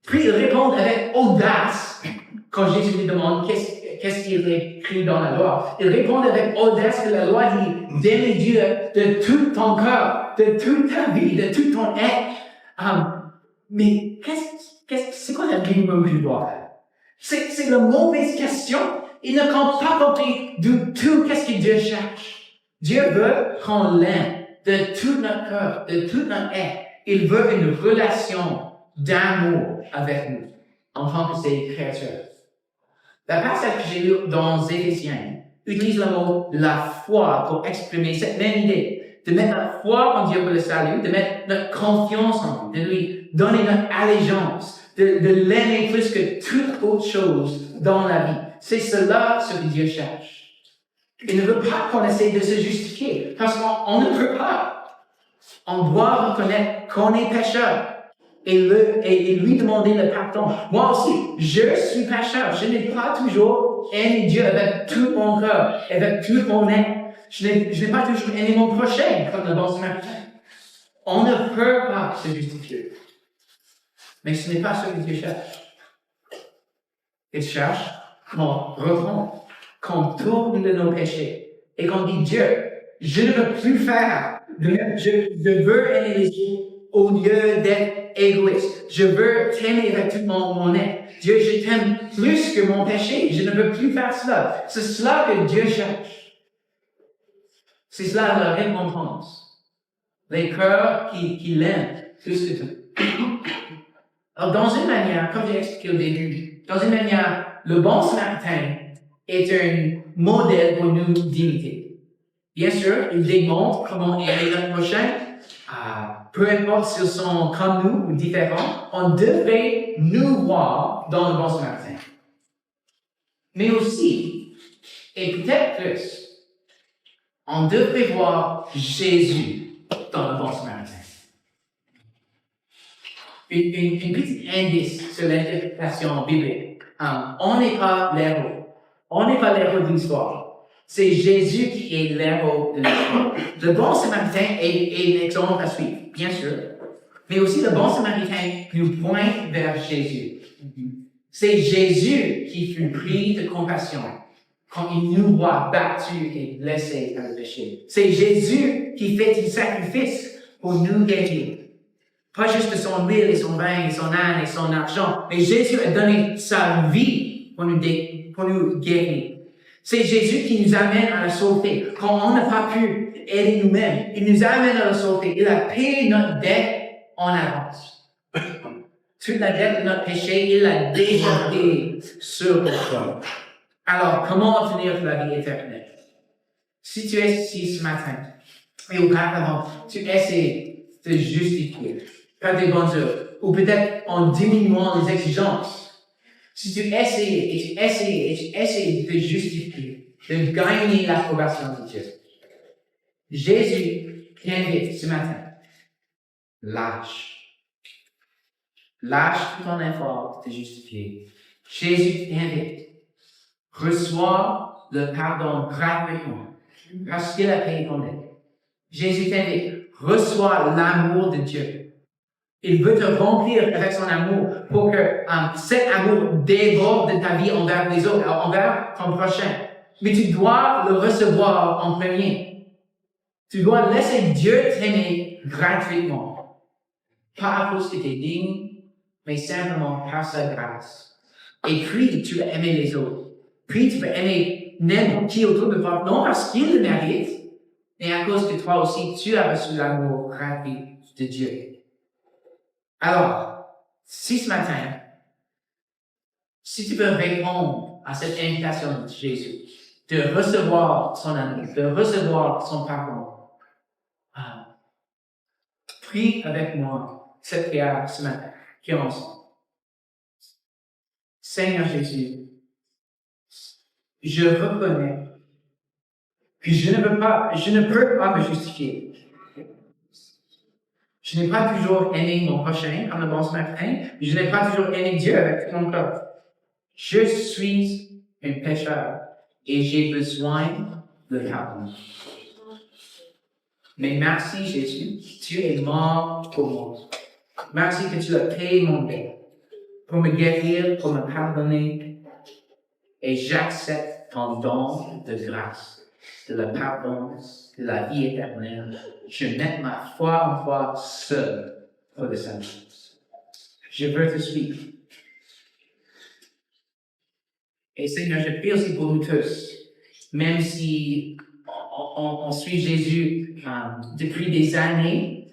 Puis il répond avec audace quand Jésus lui demande qu'est-ce qu'il est écrit dans la loi. Il répond avec audace que la loi dit d'aimer Dieu de tout ton cœur, de toute ta vie, de tout ton être. Mais c'est quoi le minimum que je dois faire? C'est la mauvaise question. Il ne compte pas compris du tout qu'est-ce que Dieu cherche. Dieu veut qu'on l'aime de tout notre cœur, de tout notre être. Il veut une relation d'amour avec nous, en tant que ses créatures. La passage que j'ai lu dans Éphésiens utilise le mot la foi pour exprimer cette même idée, de mettre notre foi en Dieu pour le salut, de mettre notre confiance en lui, de lui donner notre allégeance, de l'aimer plus que toute autre chose dans la vie. C'est cela ce que Dieu cherche. Il ne veut pas qu'on essaie de se justifier, parce qu'on ne peut pas. On doit reconnaître qu'on est pécheur et lui demander le pardon. Moi aussi, je suis pécheur. Je n'ai pas toujours aimé Dieu avec tout mon cœur, avec tout mon être. Je n'ai pas toujours aimé mon prochain, comme le bon Samaritain. On ne peut pas se justifier. Mais ce n'est pas ce que Dieu cherche. Il cherche qu'on reprenne, qu'on tourne de nos péchés et qu'on dit, Dieu, je ne veux plus faire, je veux aimer les autres au lieu d'être égoïste. Je veux t'aimer avec tout mon être. Dieu, je t'aime plus que mon péché. Je ne veux plus faire cela. C'est cela que Dieu cherche. C'est cela la récompense. Les cœurs qui l'aiment plus que tout. Alors, dans une manière, comme j'ai expliqué au début, dans une manière, le bon Samaritain est un modèle pour nous d'imiter. Bien sûr, il démontre comment aimer notre prochain. Peu importe s'ils sont comme nous ou différents, on devrait nous voir dans le bon Samaritain. Mais aussi, et peut-être plus, on devrait voir Jésus dans le bon Samaritain. Une petite indice sur l'interprétation biblique. On n'est pas l'héros. On n'est pas l'héros de l'histoire. C'est Jésus qui est l'héros de l'histoire. Le bon Samaritain est l'exemple à suivre, bien sûr. Mais aussi le bon Samaritain nous pointe vers Jésus. C'est Jésus qui fut pris de compassion quand il nous voit battus et blessés par le péché. C'est Jésus qui fait du sacrifice pour nous guérir. Pas juste son huile et son vin et son âne et son argent, mais Jésus a donné sa vie pour nous guérir. C'est Jésus qui nous amène à la sauveté. Quand on n'a pas pu aider nous-mêmes, il nous amène à la sauveté. Il a payé notre dette en avance. Toute la dette de notre péché, il l'a déjà payé sur le croix. Alors, comment obtenir la vie éternelle? Si tu es ici ce matin, et auparavant, tu essaies de justifier par des bonnes œuvres, ou peut-être en diminuant les exigences, si tu essaies et tu essaies et tu essaies de justifier, de gagner l'approbation de Dieu, Jésus t'invite ce matin, lâche. Lâche tout ton effort de te justifier. Jésus t'invite. Reçois le pardon gratuitement parce qu'il a payé ton dette. Jésus t'invite. Reçois l'amour de Dieu. Il veut te remplir avec son amour pour que cet amour déborde de ta vie envers les autres, envers ton prochain. Mais tu dois le recevoir en premier. Tu dois laisser Dieu t'aimer gratuitement. Pas à cause que tu es digne, mais simplement par sa grâce. Et puis, tu vas aimer les autres. Puis, tu vas aimer n'importe qui autour de toi, non parce qu'il le mérite, mais à cause que toi aussi, tu as reçu l'amour gratuit de Dieu. Alors, si ce matin, si tu veux répondre à cette invitation de Jésus, de recevoir son amour, de recevoir son pardon, prie avec moi cette prière ce matin, qui est ensemble. Seigneur Jésus, je reconnais que je ne peux pas me justifier. Je n'ai pas toujours aimé mon prochain comme le bon samaritain. Je n'ai pas toujours aimé Dieu avec tout mon cœur. Je suis un pécheur et j'ai besoin de pardon. Mais merci Jésus, tu es mort pour moi. Merci que tu as payé mon dette pour me guérir, pour me pardonner. Et j'accepte ton don de grâce, de la pardon, de la vie éternelle. Je mets ma foi en toi seul pour le salut. Je veux te suivre. Et Seigneur, je prie aussi pour nous tous, même si on suit Jésus depuis des années,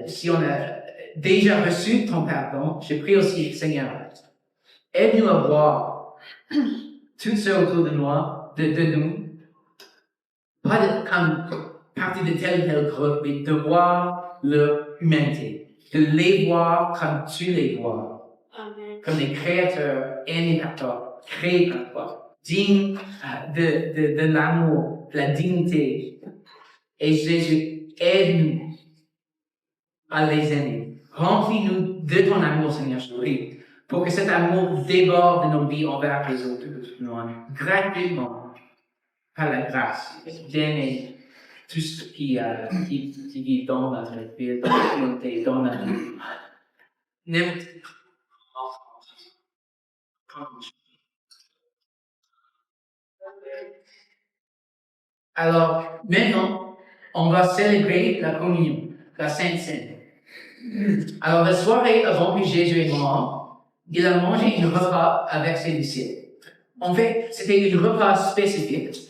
si on a déjà reçu ton pardon, je prie aussi, Seigneur, aide-nous à voir tous ceux autour de nous, pas comme partie de tel ou tel groupe, mais de voir leur humanité, de les voir comme tu les vois, comme des créateurs aimés par toi, créés par toi, dignes de l'amour, de la dignité. Et Jésus, aide-nous à les aimer. Remplis-nous de ton amour, Seigneur, je prie, pour que cet amour déborde de nos vies envers les autres, gratuitement, par la grâce d'aimer tout ce qui vit dans notre vie, dans la communauté, dans notre vie. N'importe quoi. Alors, maintenant, on va célébrer la communion, la Sainte Seine. Alors, la soirée avant que Jésus est mort, il a mangé un repas avec ses disciples. En fait, c'était un repas spécifique,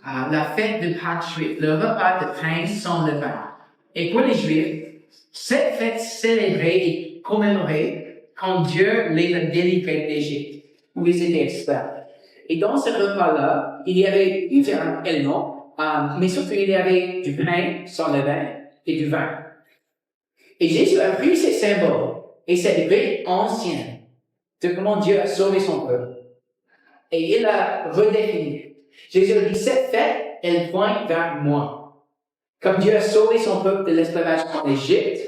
la fête de Pâques juive, le repas de pain sans levain. Et pour les Juifs, cette fête célébrée et commémorée quand Dieu les a délivrés d'Égypte, où ils étaient esclaves. Et dans ce repas-là, il y avait différents éléments, mais surtout il y avait du pain sans levain et du vin. Et Jésus a pris ces symboles et cette rite ancienne de comment Dieu a sauvé son peuple. Et il a redéfini. Jésus a dit, cette fête, elle pointe vers moi. Comme Dieu a sauvé son peuple de l'esclavage en Égypte,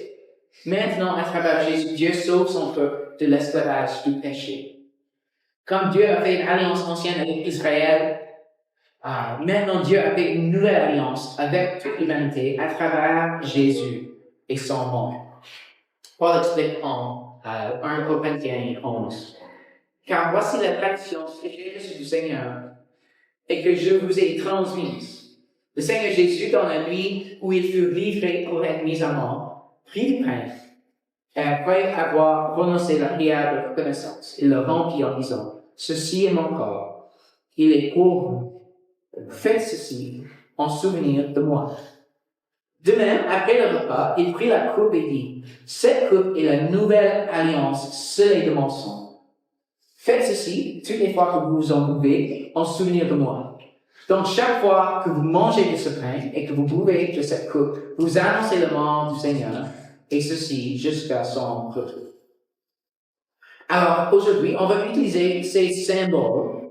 maintenant, à travers Jésus, Dieu sauve son peuple de l'esclavage du péché. Comme Dieu a fait une alliance ancienne avec Israël, maintenant Dieu a fait une nouvelle alliance avec toute l'humanité à travers Jésus et son nom. Paul explique en 1 Corinthiens 11. Car voici la tradition que j'ai reçue du Seigneur et que je vous ai transmise. Le Seigneur Jésus, dans la nuit où il fut livré pour être mis à mort, prit le pain et après avoir prononcé la prière de reconnaissance, il le rompit en disant, ceci est mon corps il est pour vous. Faites ceci en souvenir de moi. De même, après le repas, il prit la coupe et dit, cette coupe est la nouvelle alliance scellée de mon sang. Faites ceci toutes les fois que vous en buvez en souvenir de moi. Donc, chaque fois que vous mangez de ce pain et que vous buvez de cette coupe, vous annoncez le mort du Seigneur, et ceci jusqu'à son retour. Alors, aujourd'hui, on va utiliser ces symboles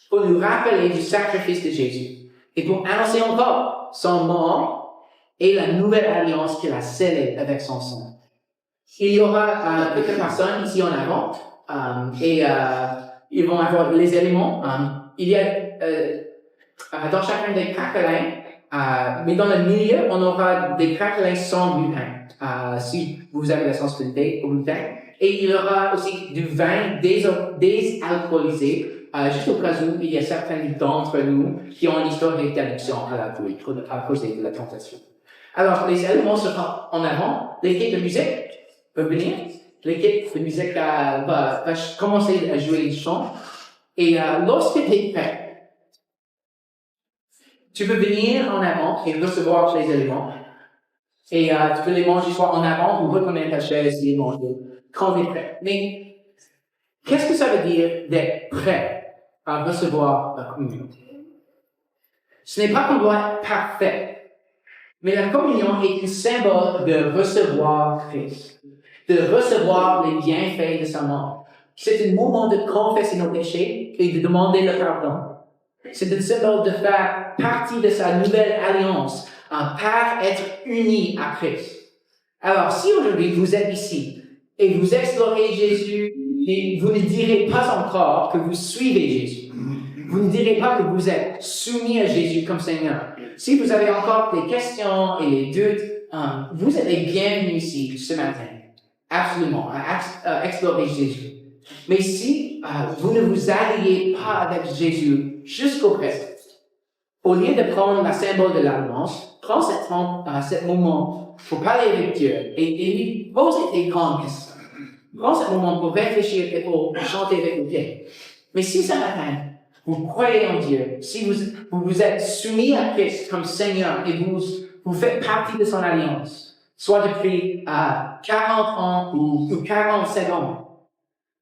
pour nous rappeler du sacrifice de Jésus et pour annoncer encore son mort et la nouvelle alliance qu'il a scellée avec son sang. Il y aura quelques personnes ici en avant et ils vont avoir les éléments. Il y a dans chacun des craquelins, mais dans le milieu, on aura des craquelins sans gluten, si vous avez la sensibilité au gluten. Et il y aura aussi du vin désalcoolisé, juste au cas où il y a certains d'entre nous qui ont une historique d'addiction à l'alcool à cause de la tentation. Alors, les éléments seront en avant. L'équipe de musique peut venir. L'équipe de musique va commencer à jouer une chant. Et lorsque tu es prêt, tu peux venir en avant et recevoir les éléments. Et tu peux les manger soit en avant ou retourner ta chaise et les manger quand tu es prêt. Mais qu'est-ce que ça veut dire d'être prêt à recevoir la communion? Ce n'est pas qu'on doit être parfait. Mais la communion est un symbole de recevoir Christ, de recevoir les bienfaits de sa mort. C'est un moment de confesser nos péchés et de demander le pardon. C'est un symbole de faire partie de sa nouvelle alliance, par être unis à Christ. Alors, si aujourd'hui vous êtes ici et vous explorez Jésus, et vous ne direz pas encore que vous suivez Jésus. Vous ne direz pas que vous êtes soumis à Jésus comme Seigneur. Si vous avez encore des questions et des doutes, vous êtes les bienvenus ici ce matin. Absolument, à explorer Jésus. Mais si vous ne vous alliez pas avec Jésus jusqu'au présent, au lieu de prendre la symbole de l'alliance, prends ce moment pour parler avec Dieu et lui poser des grandes questions. Prends ce moment pour réfléchir et pour chanter avec Dieu. Mais si ce matin, vous croyez en Dieu, si vous êtes soumis à Christ comme Seigneur et vous faites partie de son alliance, soit depuis 40 ans ou 47 ans,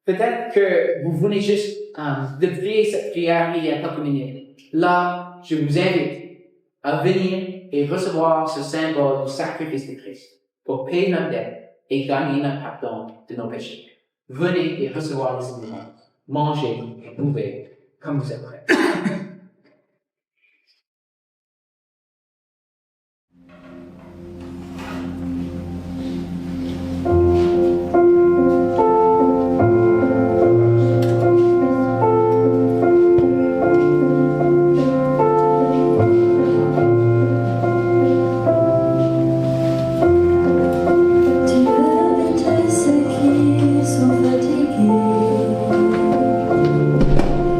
peut-être que vous venez juste de prier cette prière il y a quelques minutes. Là, je vous invite à venir et recevoir ce symbole du sacrifice de Christ pour payer notre dette et gagner notre pardon de nos péchés. Venez et recevoir les éléments. Mangez, buvez, comme vous êtes prêts.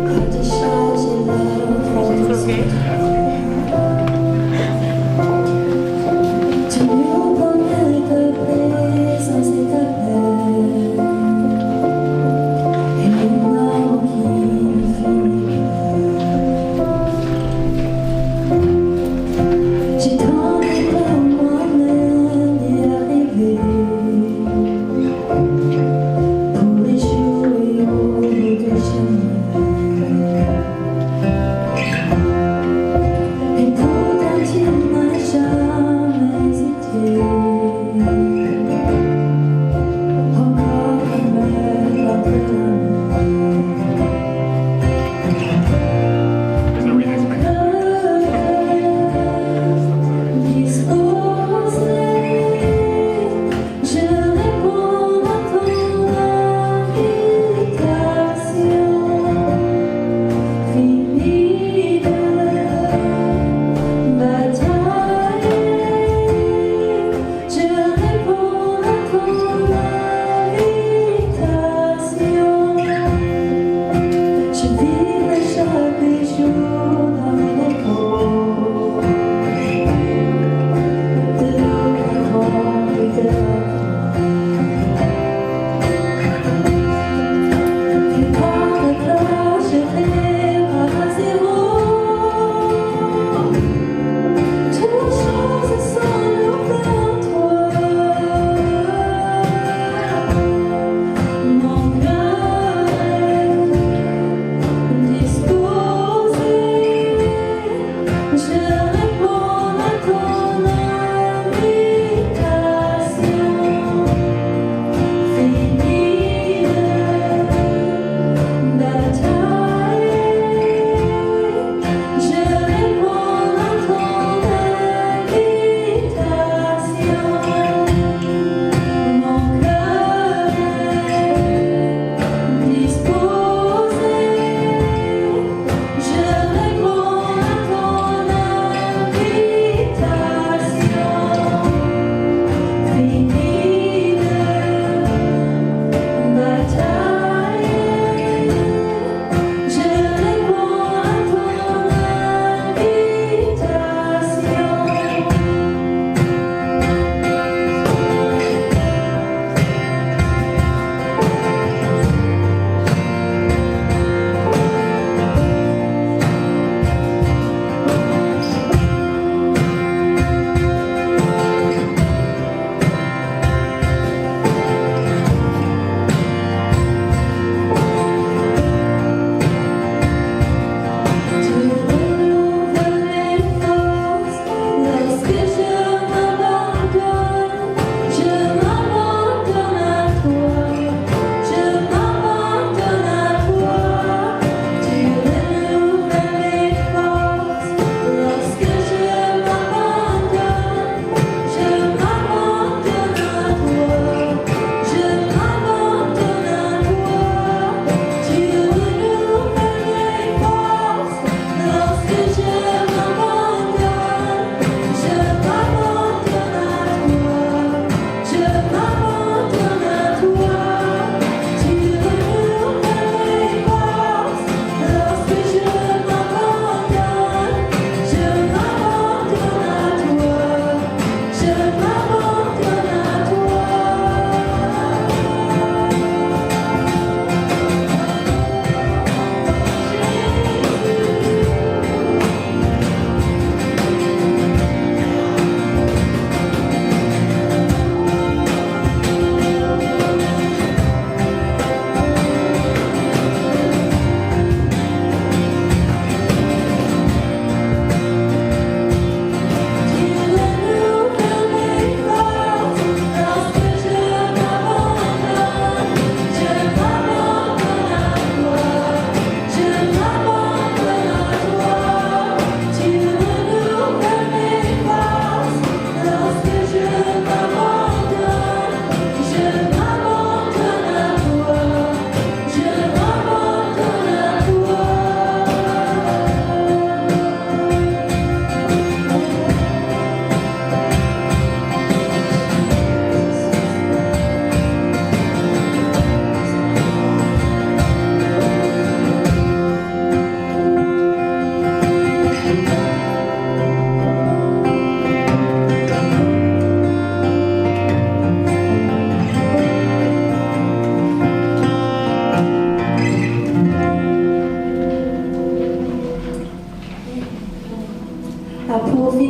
Quand tu changes la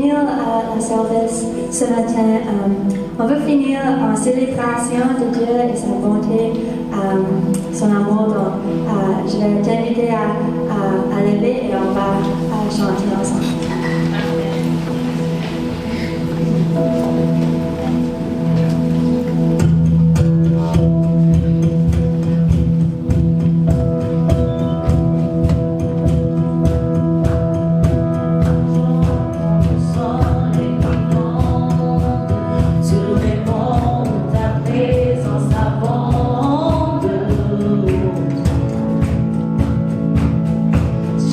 finir la service ce matin, on veut finir en célébration de Dieu et sa bonté, son amour. Donc, je vais t'inviter à lever et on va chanter ensemble.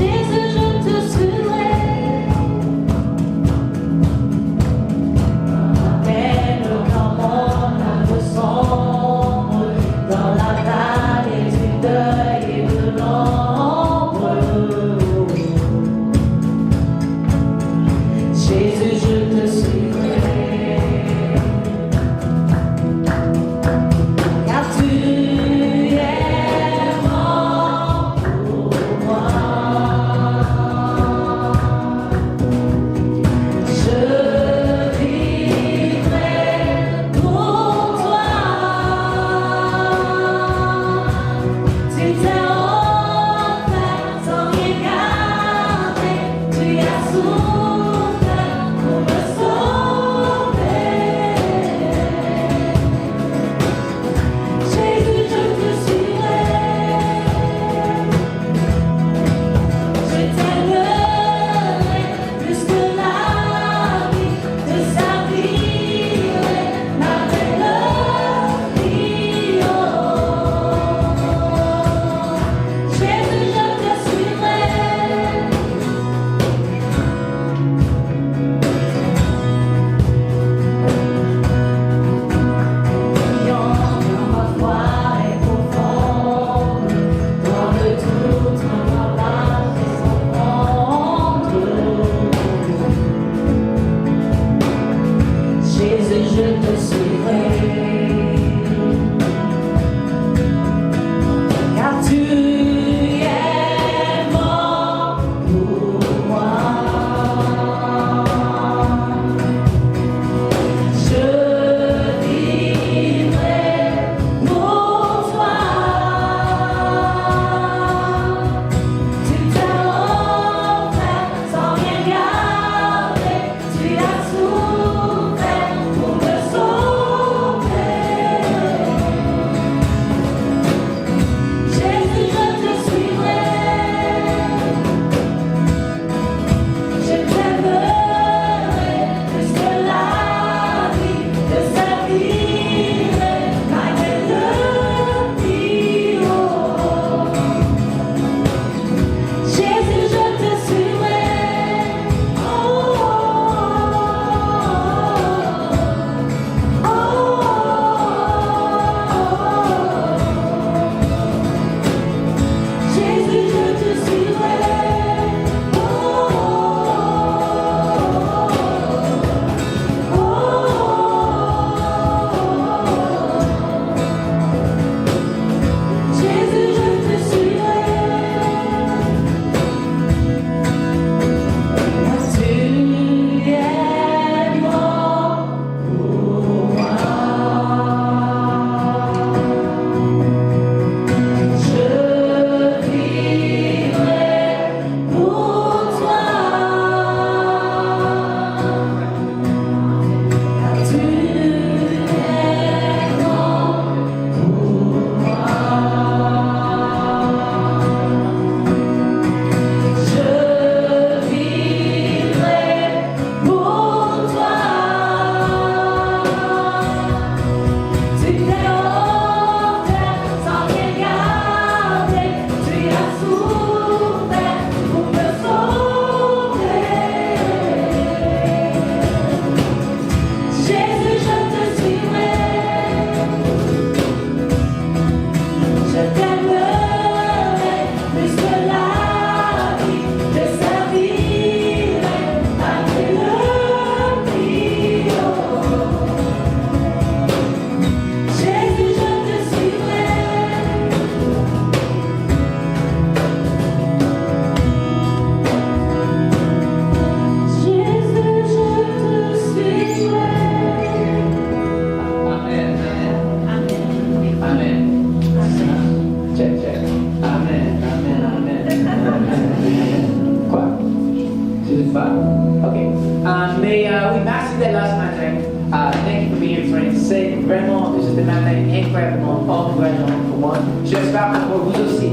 Jésus, je te suivrai. merci d'être là ce matin. Thank you for being here this morning. C'est vraiment, c'était un matin incroyablement encourageant pour moi. J'espère que pour vous aussi,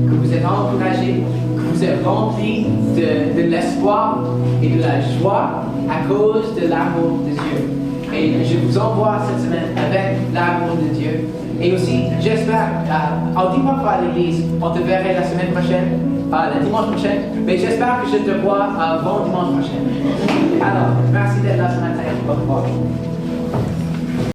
que vous êtes encouragés, que vous êtes remplis de l'espoir et de la joie à cause de l'amour de Dieu. Et je vous envoie cette semaine avec l'amour de Dieu. Et aussi, j'espère, on dit parfois à l'église, on te verrait la semaine prochaine, le dimanche prochain, mais j'espère que je te vois bon dimanche prochain. Alors, merci d'être là ce matin. Au revoir.